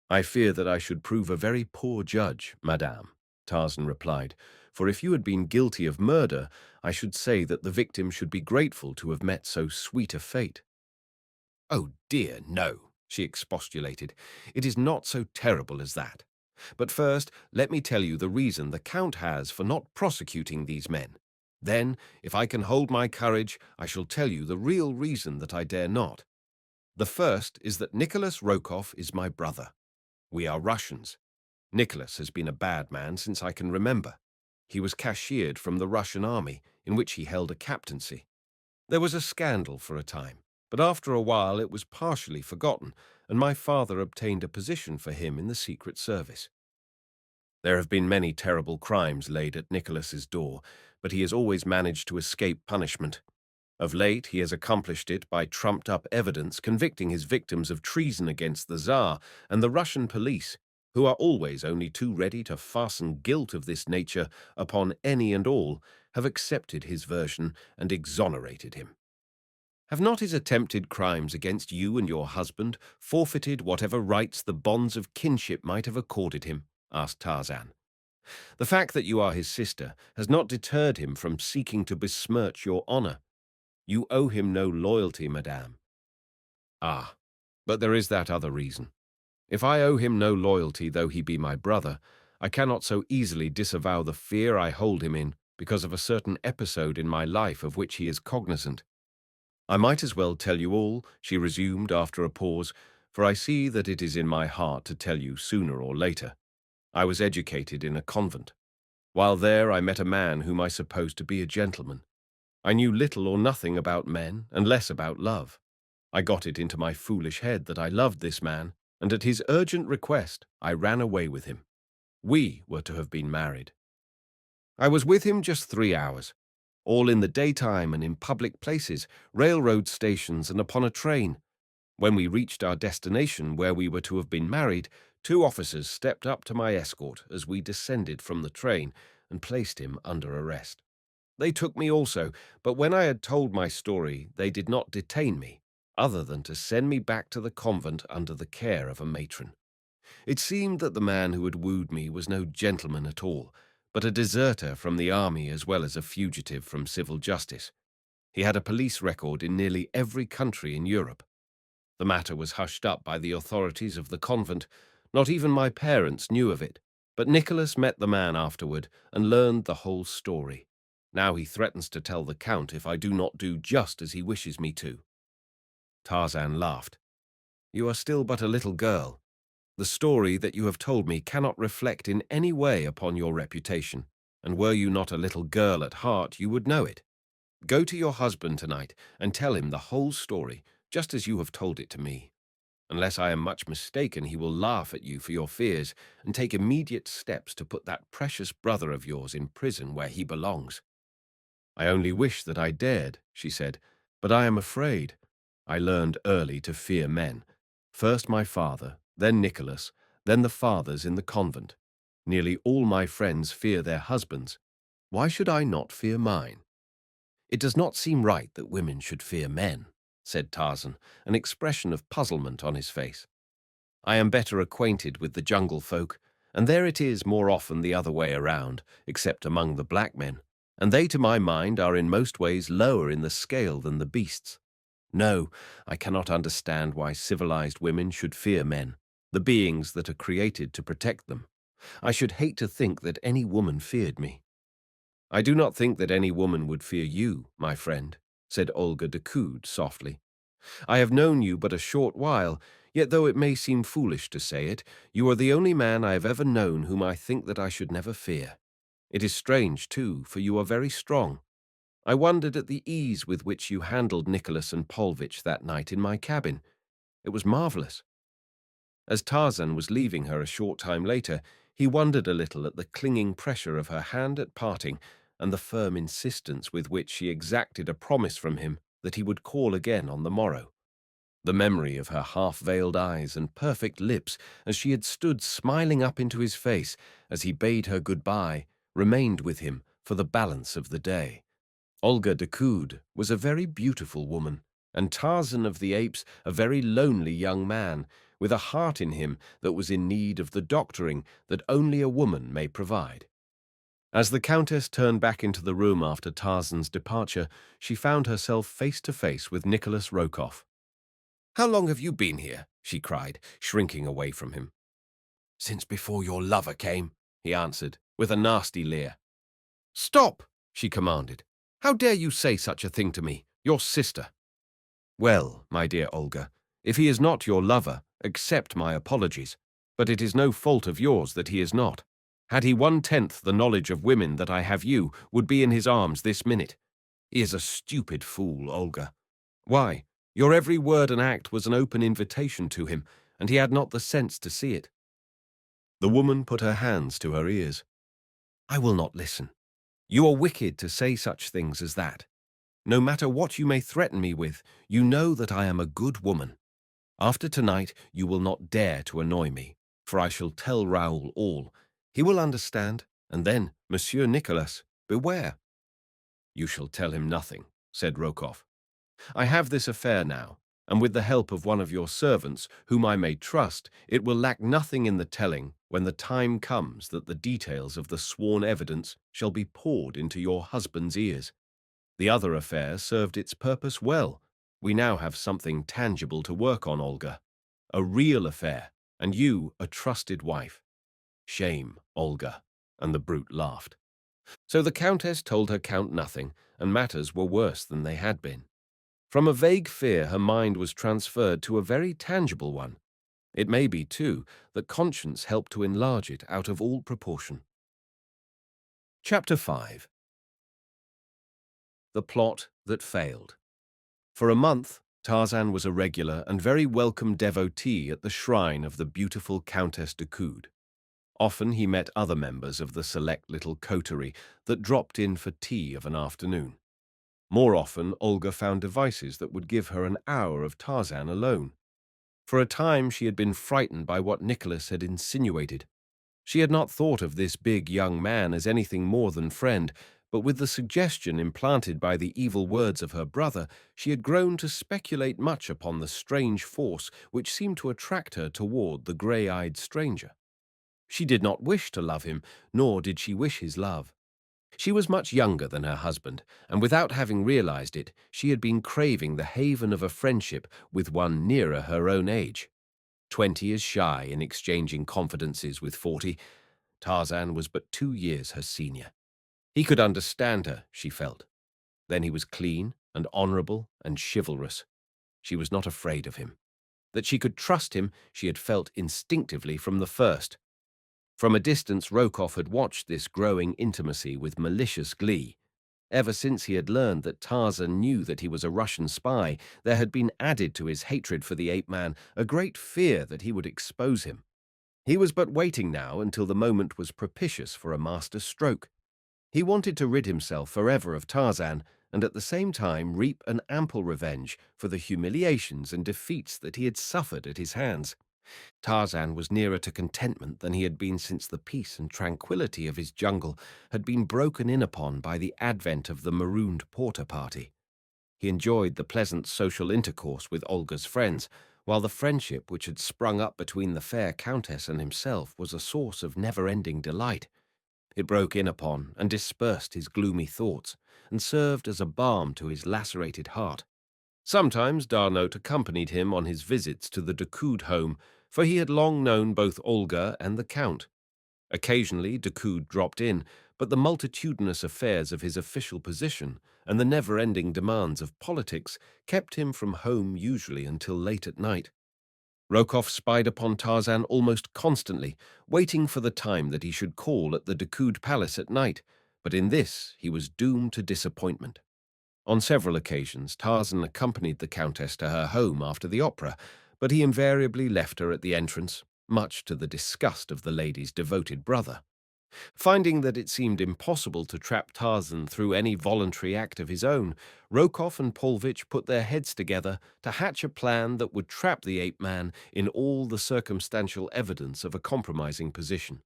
I fear that I should prove a very poor judge, madame, Tarzan replied, for if you had been guilty of murder, I should say that the victim should be grateful to have met so sweet a fate. Oh dear, no, she expostulated. It is not so terrible as that. But first, let me tell you the reason the Count has for not prosecuting these men. Then, if I can hold my courage, I shall tell you the real reason that I dare not. The first is that Nicholas Rokov is my brother. We are Russians. Nicholas has been a bad man since I can remember. He was cashiered from the Russian army, in which he held a captaincy. There was a scandal for a time, but after a while it was partially forgotten, and my father obtained a position for him in the Secret Service. There have been many terrible crimes laid at Nicholas's door, but he has always managed to escape punishment. Of late, he has accomplished it by trumped-up evidence convicting his victims of treason against the Tsar and the Russian police, who are always only too ready to fasten guilt of this nature upon any and all, have accepted his version and exonerated him. Have not his attempted crimes against you and your husband forfeited whatever rights the bonds of kinship might have accorded him? Asked Tarzan. The fact that you are his sister has not deterred him from seeking to besmirch your honor. You owe him no loyalty, madame. Ah, but there is that other reason. If I owe him no loyalty, though he be my brother, I cannot so easily disavow the fear I hold him in because of a certain episode in my life of which he is cognizant. I might as well tell you all, she resumed after a pause, for I see that it is in my heart to tell you sooner or later. I was educated in a convent. While there, I met a man whom I supposed to be a gentleman. I knew little or nothing about men, and less about love. I got it into my foolish head that I loved this man, and at his urgent request, I ran away with him. We were to have been married. I was with him just 3 hours, all in the daytime and in public places, railroad stations and upon a train. When we reached our destination where we were to have been married, 2 officers stepped up to my escort as we descended from the train and placed him under arrest. They took me also, but when I had told my story, they did not detain me, other than to send me back to the convent under the care of a matron. It seemed that the man who had wooed me was no gentleman at all, but a deserter from the army as well as a fugitive from civil justice. He had a police record in nearly every country in Europe. The matter was hushed up by the authorities of the convent. Not even my parents knew of it, but Nicholas met the man afterward and learned the whole story. Now he threatens to tell the Count if I do not do just as he wishes me to. Tarzan laughed. You are still but a little girl. The story that you have told me cannot reflect in any way upon your reputation, and were you not a little girl at heart, you would know it. Go to your husband tonight and tell him the whole story, just as you have told it to me. Unless I am much mistaken, he will laugh at you for your fears and take immediate steps to put that precious brother of yours in prison where he belongs. I only wish that I dared, she said, but I am afraid. I learned early to fear men. First my father, then Nicholas, then the fathers in the convent. Nearly all my friends fear their husbands. Why should I not fear mine? It does not seem right that women should fear men, said Tarzan, an expression of puzzlement on his face. I am better acquainted with the jungle folk, and there it is more often the other way around, except among the black men, and they to my mind are in most ways lower in the scale than the beasts. No, I cannot understand why civilized women should fear men, the beings that are created to protect them. I should hate to think that any woman feared me. I do not think that any woman would fear you, my friend, said Olga Decoud softly. I have known you but a short while, yet though it may seem foolish to say it, you are the only man I have ever known whom I think that I should never fear. It is strange, too, for you are very strong. I wondered at the ease with which you handled Nicholas and Polvich that night in my cabin. It was marvelous. As Tarzan was leaving her a short time later, he wondered a little at the clinging pressure of her hand at parting and the firm insistence with which she exacted a promise from him that he would call again on the morrow. The memory of her half-veiled eyes and perfect lips as she had stood smiling up into his face as he bade her goodbye remained with him for the balance of the day. Olga Decoud was a very beautiful woman, and Tarzan of the Apes a very lonely young man, with a heart in him that was in need of the doctoring that only a woman may provide. As the Countess turned back into the room after Tarzan's departure, she found herself face to face with Nicholas Rokoff. "How long have you been here?" she cried, shrinking away from him. "Since before your lover came," he answered, with a nasty leer. "Stop!" she commanded. "How dare you say such a thing to me, your sister?" "Well, my dear Olga, if he is not your lover, accept my apologies, but it is no fault of yours that he is not. Had he 1/10 the knowledge of women that I have, you would be in his arms this minute. He is a stupid fool, Olga. Why, your every word and act was an open invitation to him, and he had not the sense to see it." The woman put her hands to her ears. "I will not listen. You are wicked to say such things as that. No matter what you may threaten me with, you know that I am a good woman. After tonight, you will not dare to annoy me, for I shall tell Raoul all. He will understand, and then, Monsieur Nicholas, beware." "You shall tell him nothing," said Rokoff. "I have this affair now, and with the help of one of your servants, whom I may trust, it will lack nothing in the telling when the time comes that the details of the sworn evidence shall be poured into your husband's ears. The other affair served its purpose well. We now have something tangible to work on, Olga. A real affair, and you a trusted wife. Shame, Olga." And the brute laughed. So the Countess told her Count nothing, and matters were worse than they had been. From a vague fear, her mind was transferred to a very tangible one. It may be, too, that conscience helped to enlarge it out of all proportion. Chapter 5. The Plot That Failed. For a month, Tarzan was a regular and very welcome devotee at the shrine of the beautiful Countess de Coude. Often he met other members of the select little coterie that dropped in for tea of an afternoon. More often, Olga found devices that would give her an hour of Tarzan alone. For a time she had been frightened by what Nicholas had insinuated. She had not thought of this big young man as anything more than friend, but with the suggestion implanted by the evil words of her brother, she had grown to speculate much upon the strange force which seemed to attract her toward the grey-eyed stranger. She did not wish to love him, nor did she wish his love. She was much younger than her husband, and without having realized it, she had been craving the haven of a friendship with one nearer her own age. 20 is shy in exchanging confidences with 40. Tarzan was but 2 years her senior. He could understand her, she felt. Then he was clean and honorable and chivalrous. She was not afraid of him. That she could trust him, she had felt instinctively from the first. From a distance, Rokoff had watched this growing intimacy with malicious glee. Ever since he had learned that Tarzan knew that he was a Russian spy, there had been added to his hatred for the ape-man a great fear that he would expose him. He was but waiting now until the moment was propitious for a master stroke. He wanted to rid himself forever of Tarzan, and at the same time reap an ample revenge for the humiliations and defeats that he had suffered at his hands. Tarzan was nearer to contentment than he had been since the peace and tranquility of his jungle had been broken in upon by the advent of the marooned porter party. He enjoyed the pleasant social intercourse with Olga's friends, while the friendship which had sprung up between the fair countess and himself was a source of never-ending delight. It broke in upon and dispersed his gloomy thoughts, and served as a balm to his lacerated heart. Sometimes D'Arnaut accompanied him on his visits to the Decoud home, for he had long known both Olga and the Count. Occasionally Decoud dropped in, but the multitudinous affairs of his official position and the never-ending demands of politics kept him from home usually until late at night. Rokoff spied upon Tarzan almost constantly, waiting for the time that he should call at the Decoud palace at night, but in this he was doomed to disappointment. On several occasions, Tarzan accompanied the Countess to her home after the opera, but he invariably left her at the entrance, much to the disgust of the lady's devoted brother. Finding that it seemed impossible to trap Tarzan through any voluntary act of his own, Rokoff and Paulvitch put their heads together to hatch a plan that would trap the ape-man in all the circumstantial evidence of a compromising position.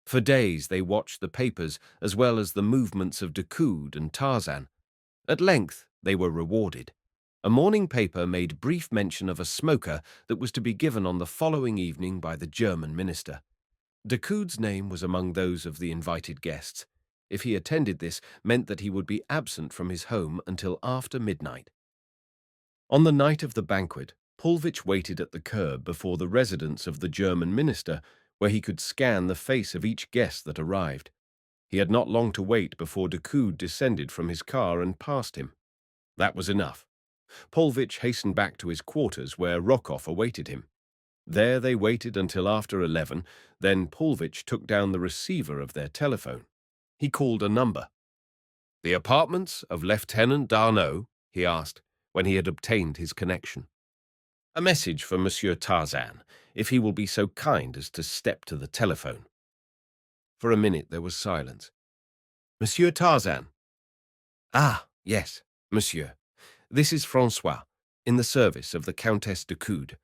For days they watched the papers as well as the movements of Decoud and Tarzan. At length they were rewarded. A morning paper made brief mention of a smoker that was to be given on the following evening by the German minister. Decoud's name was among those of the invited guests. If he attended this, meant that he would be absent from his home until after midnight. On the night of the banquet, Paulvitch waited at the curb before the residence of the German minister, where he could scan the face of each guest that arrived. He had not long to wait before Decoud descended from his car and passed him. That was enough. Paulvitch hastened back to his quarters, where Rokoff awaited him. There they waited until after 11, then Paulvitch took down the receiver of their telephone. He called a number. "The apartments of Lieutenant D'Arnaut?" he asked, when he had obtained his connection. "A message for Monsieur Tarzan, if he will be so kind as to step to the telephone." For a minute there was silence. "Monsieur Tarzan." "Ah, yes, monsieur. This is Francois, in the service of the Countess de Coude.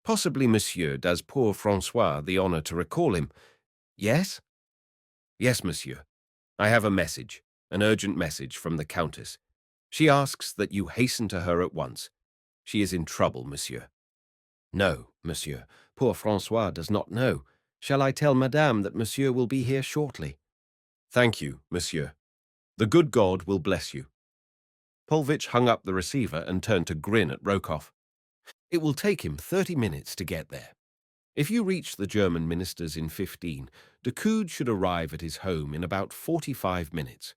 Possibly monsieur does poor Francois the honor to recall him." "Yes?" "Yes, monsieur. I have a message, an urgent message from the Countess. She asks that you hasten to her at once. She is in trouble, monsieur." "No, monsieur. Poor Francois does not know. Shall I tell madame that monsieur will be here shortly?" "Thank you, monsieur. The good God will bless you." Paulvitch hung up the receiver and turned to grin at Rokoff. "It will take him 30 minutes to get there. If you reach the German minister's in 15, Decoud should arrive at his home in about 45 minutes.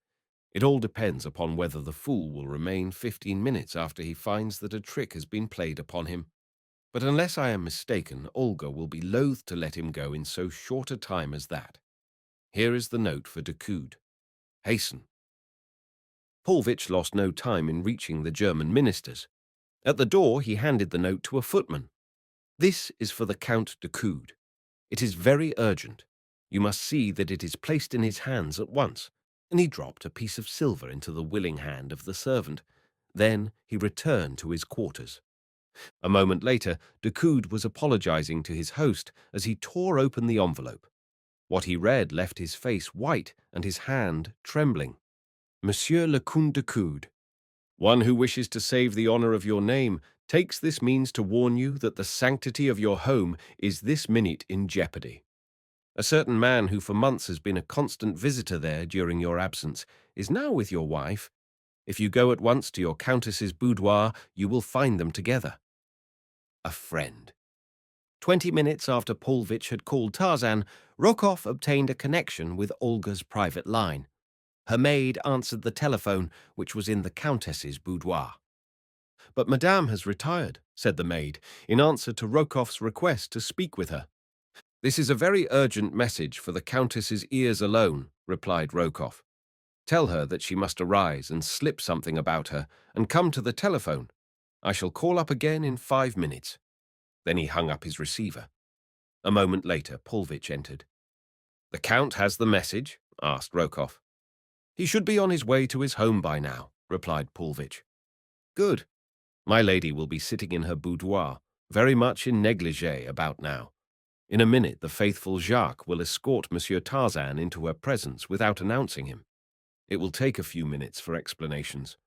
It all depends upon whether the fool will remain 15 minutes after he finds that a trick has been played upon him." But unless I am mistaken, Olga will be loath to let him go in so short a time as that. Here is the note for Decoud. Hasten. Paulvitch lost no time in reaching the German ministers. At the door he handed the note to a footman. This is for the Count Decoud. It is very urgent. You must see that it is placed in his hands at once. And he dropped a piece of silver into the willing hand of the servant. Then he returned to his quarters. A moment later, Decoud was apologizing to his host as he tore open the envelope. What he read left his face white and his hand trembling. Monsieur le Comte Decoud, one who wishes to save the honor of your name takes this means to warn you that the sanctity of your home is this minute in jeopardy. A certain man who for months has been a constant visitor there during your absence is now with your wife. If you go at once to your countess's boudoir, you will find them together. A friend. 20 minutes after Paulvitch had called Tarzan, Rokoff obtained a connection with Olga's private line. Her maid answered the telephone, which was in the countess's boudoir. "But Madame has retired," said the maid, in answer to Rokoff's request to speak with her. "This is a very urgent message for the countess's ears alone," replied Rokoff. "Tell her that she must arise and slip something about her and come to the telephone. I shall call up again in 5 minutes." Then he hung up his receiver. A moment later, Paulvitch entered. "The Count has the message?" asked Rokoff. "He should be on his way to his home by now," replied Paulvitch. "Good. My lady will be sitting in her boudoir, very much in negligee about now. In a minute the faithful Jacques will escort Monsieur Tarzan into her presence without announcing him. It will take a few minutes for explanations.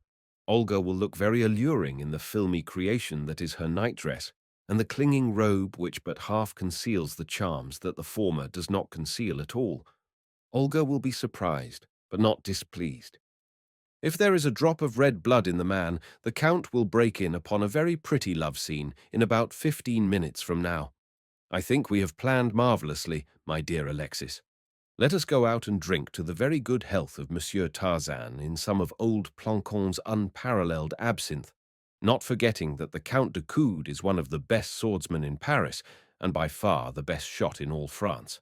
Olga will look very alluring in the filmy creation that is her nightdress, and the clinging robe which but half conceals the charms that the former does not conceal at all. Olga will be surprised, but not displeased. If there is a drop of red blood in the man, the Count will break in upon a very pretty love scene in about 15 minutes from now. I think we have planned marvelously, my dear Alexis. Let us go out and drink to the very good health of Monsieur Tarzan in some of old Plancon's unparalleled absinthe, not forgetting that the Count Decoud is one of the best swordsmen in Paris, and by far the best shot in all France."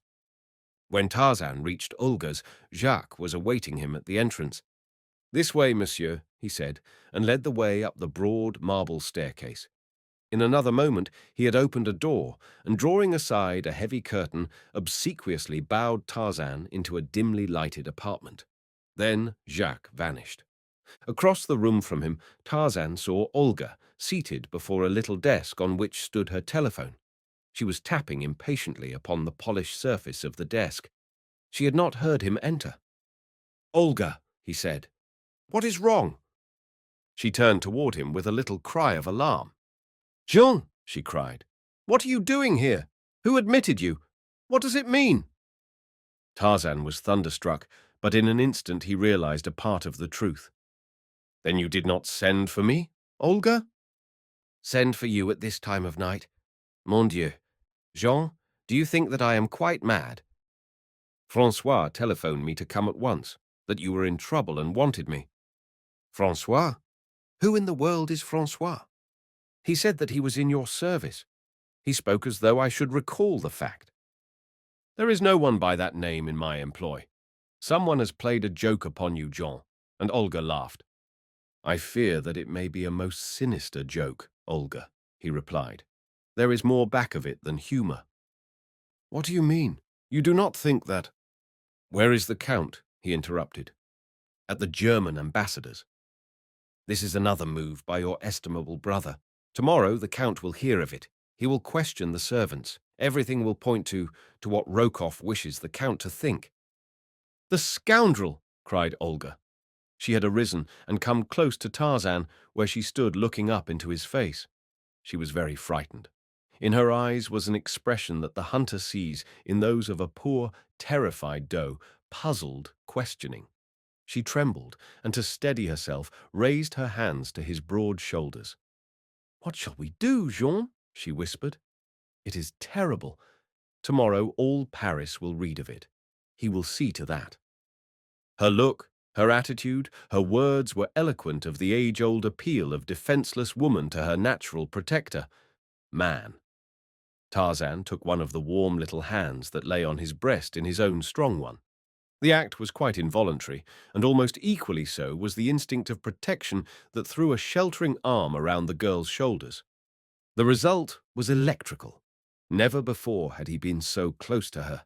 When Tarzan reached Olga's, Jacques was awaiting him at the entrance. "This way, monsieur," he said, and led the way up the broad marble staircase. In another moment he had opened a door, and drawing aside a heavy curtain, obsequiously bowed Tarzan into a dimly lighted apartment. Then Jacques vanished. Across the room from him, Tarzan saw Olga, seated before a little desk on which stood her telephone. She was tapping impatiently upon the polished surface of the desk. She had not heard him enter. "Olga," he said, "what is wrong?" She turned toward him with a little cry of alarm. "Jean," she cried, "what are you doing here? Who admitted you? What does it mean?" Tarzan was thunderstruck, but in an instant he realized a part of the truth. "Then you did not send for me, Olga?" "Send for you at this time of night? Mon Dieu! Jean, do you think that I am quite mad?" "Francois telephoned me to come at once, that you were in trouble and wanted me." "Francois? Who in the world is Francois?" "He said that he was in your service. He spoke as though I should recall the fact." "There is no one by that name in my employ. Someone has played a joke upon you, Jean," and Olga laughed. "I fear that it may be a most sinister joke, Olga," he replied. "There is more back of it than humor." "What do you mean? You do not think that—" "Where is the Count?" he interrupted. "At the German ambassador's. This is another move by your estimable brother. Tomorrow the Count will hear of it. He will question the servants. Everything will point to what Rokoff wishes the Count to think." "The scoundrel!" cried Olga. She had arisen and come close to Tarzan, where she stood looking up into his face. She was very frightened. In her eyes was an expression that the hunter sees in those of a poor, terrified doe, puzzled, questioning. She trembled, and to steady herself, raised her hands to his broad shoulders. "What shall we do, Jean?" she whispered. "It is terrible. Tomorrow all Paris will read of it. He will see to that." Her look, her attitude, her words were eloquent of the age-old appeal of defenseless woman to her natural protector. man. Tarzan took one of the warm little hands that lay on his breast in his own strong one. The act was quite involuntary, and almost equally so was the instinct of protection that threw a sheltering arm around the girl's shoulders. The result was electrical. Never before had he been so close to her.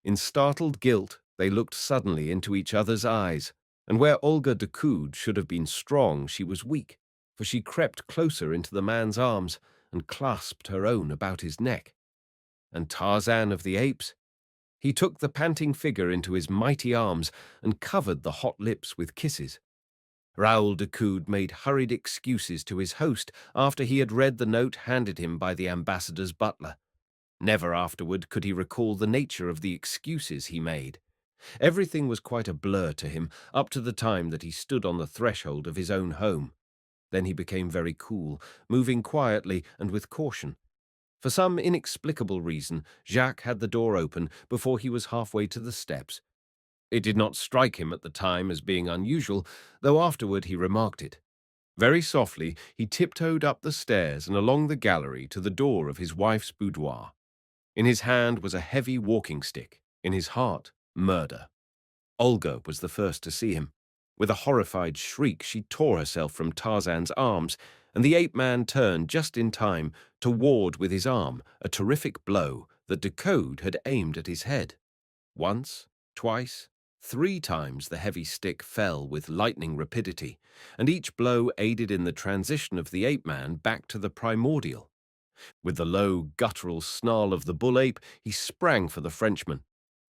In startled guilt, they looked suddenly into each other's eyes, and where Olga Decoud should have been strong, she was weak, for she crept closer into the man's arms and clasped her own about his neck. And Tarzan of the apes? He took the panting figure into his mighty arms and covered the hot lips with kisses. Raoul Decoud made hurried excuses to his host after he had read the note handed him by the ambassador's butler. Never afterward could he recall the nature of the excuses he made. Everything was quite a blur to him up to the time that he stood on the threshold of his own home. Then he became very cool, moving quietly and with caution. For some inexplicable reason, Jacques had the door open before he was halfway to the steps. It did not strike him at the time as being unusual, though afterward he remarked it. Very softly, he tiptoed up the stairs and along the gallery to the door of his wife's boudoir. In his hand was a heavy walking stick, in his heart, murder. Olga was the first to see him. With a horrified shriek, she tore herself from Tarzan's arms, and the ape-man turned just in time to ward with his arm a terrific blow that Decoud had aimed at his head. Once, twice, 3 times the heavy stick fell with lightning rapidity, and each blow aided in the transition of the ape-man back to the primordial. With the low, guttural snarl of the bull-ape, he sprang for the Frenchman.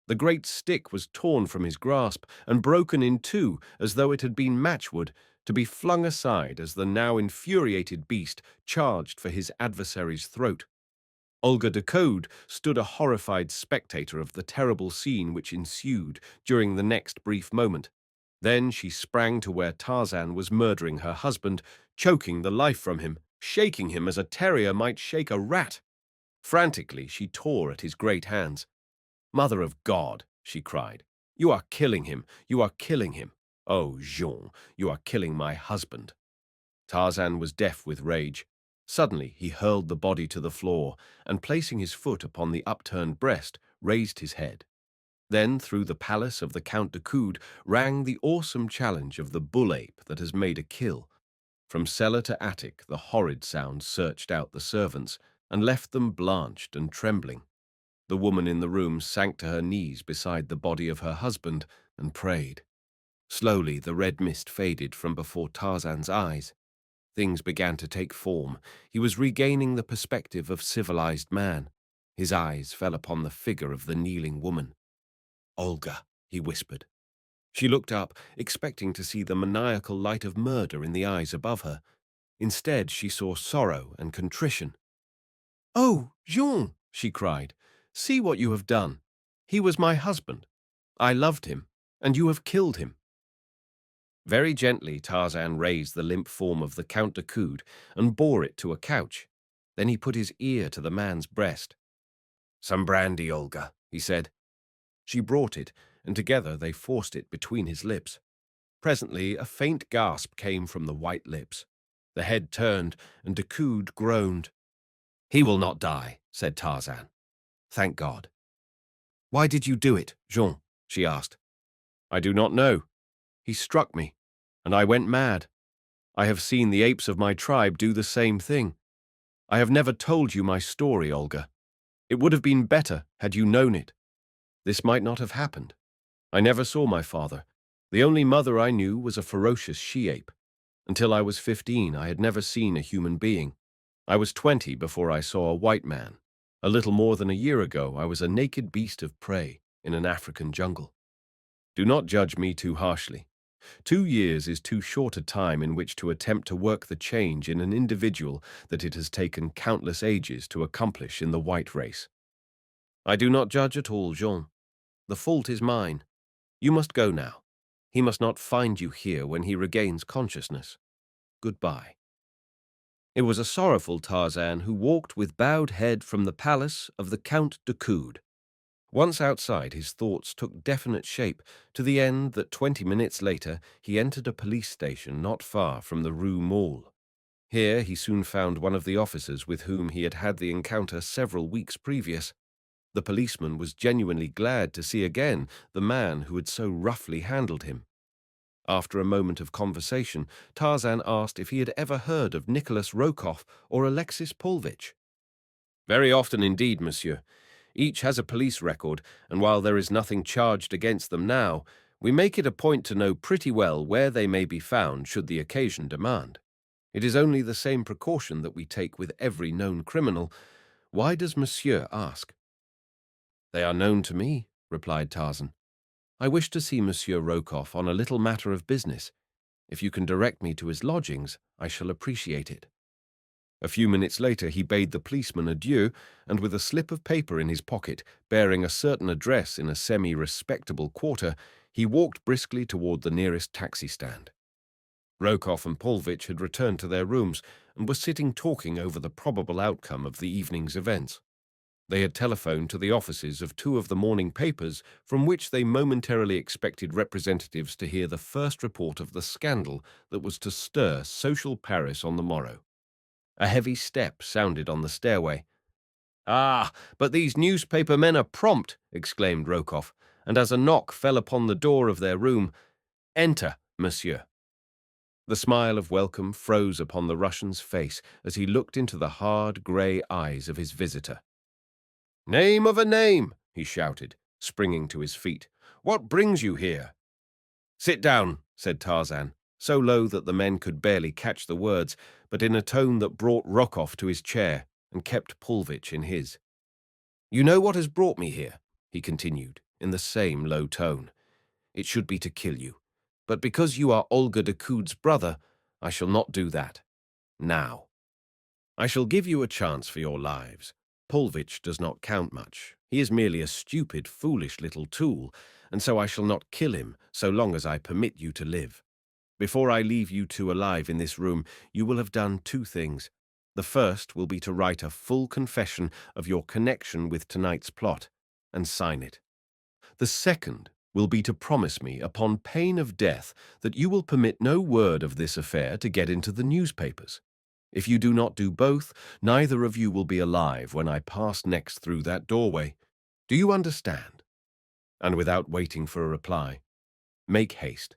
The great stick was torn from his grasp and broken in two as though it had been matchwood, to be flung aside as the now infuriated beast charged for his adversary's throat. Olga Decoud stood a horrified spectator of the terrible scene which ensued during the next brief moment. Then she sprang to where Tarzan was murdering her husband, choking the life from him, shaking him as a terrier might shake a rat. Frantically, she tore at his great hands. "Mother of God," she cried, "you are killing him, you are killing him. Oh, Jean, you are killing my husband." Tarzan was deaf with rage. Suddenly, he hurled the body to the floor and, placing his foot upon the upturned breast, raised his head. Then, through the palace of the Count Decoud, rang the awesome challenge of the bull-ape that has made a kill. From cellar to attic, the horrid sound searched out the servants and left them blanched and trembling. The woman in the room sank to her knees beside the body of her husband and prayed. Slowly, the red mist faded from before Tarzan's eyes. Things began to take form. He was regaining the perspective of civilized man. His eyes fell upon the figure of the kneeling woman. "Olga," he whispered. She looked up, expecting to see the maniacal light of murder in the eyes above her. Instead, she saw sorrow and contrition. "Oh, Jean," she cried, "see what you have done. He was my husband. I loved him, and you have killed him." Very gently, Tarzan raised the limp form of the Count Decoud and bore it to a couch. Then he put his ear to the man's breast. "Some brandy, Olga," he said. She brought it, and together they forced it between his lips. Presently, a faint gasp came from the white lips. The head turned, and Decoud groaned. "He will not die," said Tarzan. "Thank God." "Why did you do it, Jean?" she asked. "I do not know. He struck me, and I went mad. I have seen the apes of my tribe do the same thing. I have never told you my story, Olga. It would have been better had you known it. This might not have happened. I never saw my father. The only mother I knew was a ferocious she-ape. Until I was 15, I had never seen a human being. I was 20 before I saw a white man. A little more than a year ago, I was a naked beast of prey in an African jungle. Do not judge me too harshly. 2 years is too short a time in which to attempt to work the change in an individual that it has taken countless ages to accomplish in the white race. I do not judge at all, Jean. The fault is mine. You must go now. He must not find you here when he regains consciousness. Goodbye." It was a sorrowful Tarzan who walked with bowed head from the palace of the Count Decoud. Once outside, his thoughts took definite shape, to the end that 20 minutes later he entered a police station not far from the Rue Maule. Here he soon found one of the officers with whom he had had the encounter several weeks previous. The policeman was genuinely glad to see again the man who had so roughly handled him. After a moment of conversation, Tarzan asked if he had ever heard of Nicholas Rokoff or Alexis Paulvitch. "Very often indeed, monsieur. Each has a police record, and while there is nothing charged against them now, we make it a point to know pretty well where they may be found should the occasion demand. It is only the same precaution that we take with every known criminal. Why does monsieur ask?" "They are known to me," replied Tarzan. "I wish to see Monsieur Rokoff on a little matter of business. If you can direct me to his lodgings, I shall appreciate it." A few minutes later he bade the policeman adieu, and with a slip of paper in his pocket, bearing a certain address in a semi-respectable quarter, he walked briskly toward the nearest taxi stand. Rokoff and Paulvitch had returned to their rooms and were sitting talking over the probable outcome of the evening's events. They had telephoned to the offices of two of the morning papers from which they momentarily expected representatives to hear the first report of the scandal that was to stir social Paris on the morrow. A heavy step sounded on the stairway. "Ah, but these newspaper men are prompt," exclaimed Rokoff, and as a knock fell upon the door of their room, "Enter, monsieur." The smile of welcome froze upon the Russian's face as he looked into the hard, grey eyes of his visitor. "Name of a name!" he shouted, springing to his feet. "What brings you here?" "Sit down," said Tarzan, so low that the men could barely catch the words, but in a tone that brought Rokoff to his chair and kept Paulvitch in his. "You know what has brought me here," he continued, in the same low tone. "It should be to kill you. But because you are Olga Decoud's brother, I shall not do that. Now. I shall give you a chance for your lives. Paulvitch does not count much. He is merely a stupid, foolish little tool, and so I shall not kill him so long as I permit you to live. Before I leave you two alive in this room, you will have done two things. The first will be to write a full confession of your connection with tonight's plot, and sign it. The second will be to promise me, upon pain of death, that you will permit no word of this affair to get into the newspapers. If you do not do both, neither of you will be alive when I pass next through that doorway. Do you understand?" And without waiting for a reply, "Make haste.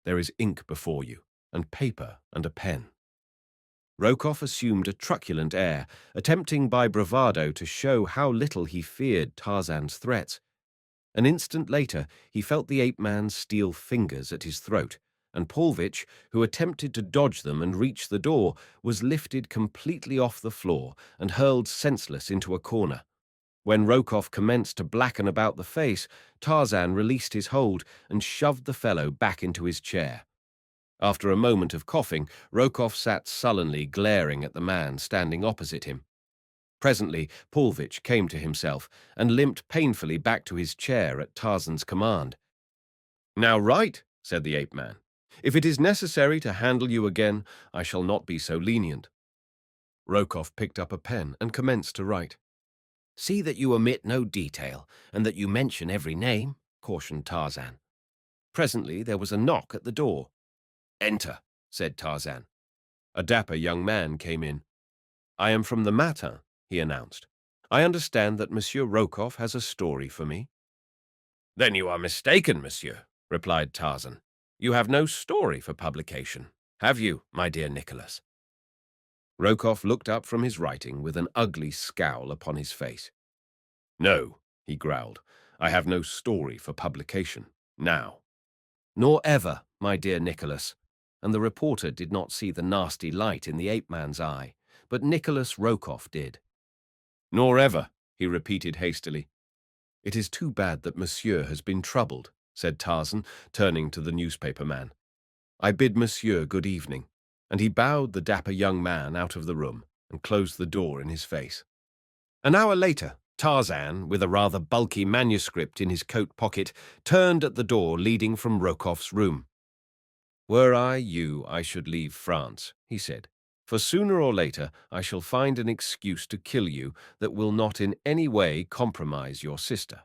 There is ink before you, and paper and a pen." Rokoff assumed a truculent air, attempting by bravado to show how little he feared Tarzan's threats. An instant later, he felt the ape-man's steel fingers at his throat, and Paulvitch, who attempted to dodge them and reach the door, was lifted completely off the floor and hurled senseless into a corner. When Rokoff commenced to blacken about the face, Tarzan released his hold and shoved the fellow back into his chair. After a moment of coughing, Rokoff sat sullenly glaring at the man standing opposite him. Presently, Paulvitch came to himself and limped painfully back to his chair at Tarzan's command. "Now write," said the ape-man. "If it is necessary to handle you again, I shall not be so lenient." Rokoff picked up a pen and commenced to write. "See that you omit no detail, and that you mention every name," cautioned Tarzan. Presently there was a knock at the door. "Enter," said Tarzan. A dapper young man came in. "I am from the Matin," he announced. "I understand that Monsieur Rokoff has a story for me." "Then you are mistaken, monsieur," replied Tarzan. "You have no story for publication, have you, my dear Nicholas?" Rokoff looked up from his writing with an ugly scowl upon his face. "No," he growled, "I have no story for publication, now." "Nor ever, my dear Nicholas." And the reporter did not see the nasty light in the ape-man's eye, but Nicholas Rokoff did. "Nor ever," he repeated hastily. "It is too bad that monsieur has been troubled," said Tarzan, turning to the newspaper man. "I bid monsieur good evening," and he bowed the dapper young man out of the room and closed the door in his face. An hour later, Tarzan, with a rather bulky manuscript in his coat pocket, turned at the door leading from Rokoff's room. "Were I you, I should leave France," he said, "for sooner or later I shall find an excuse to kill you that will not in any way compromise your sister."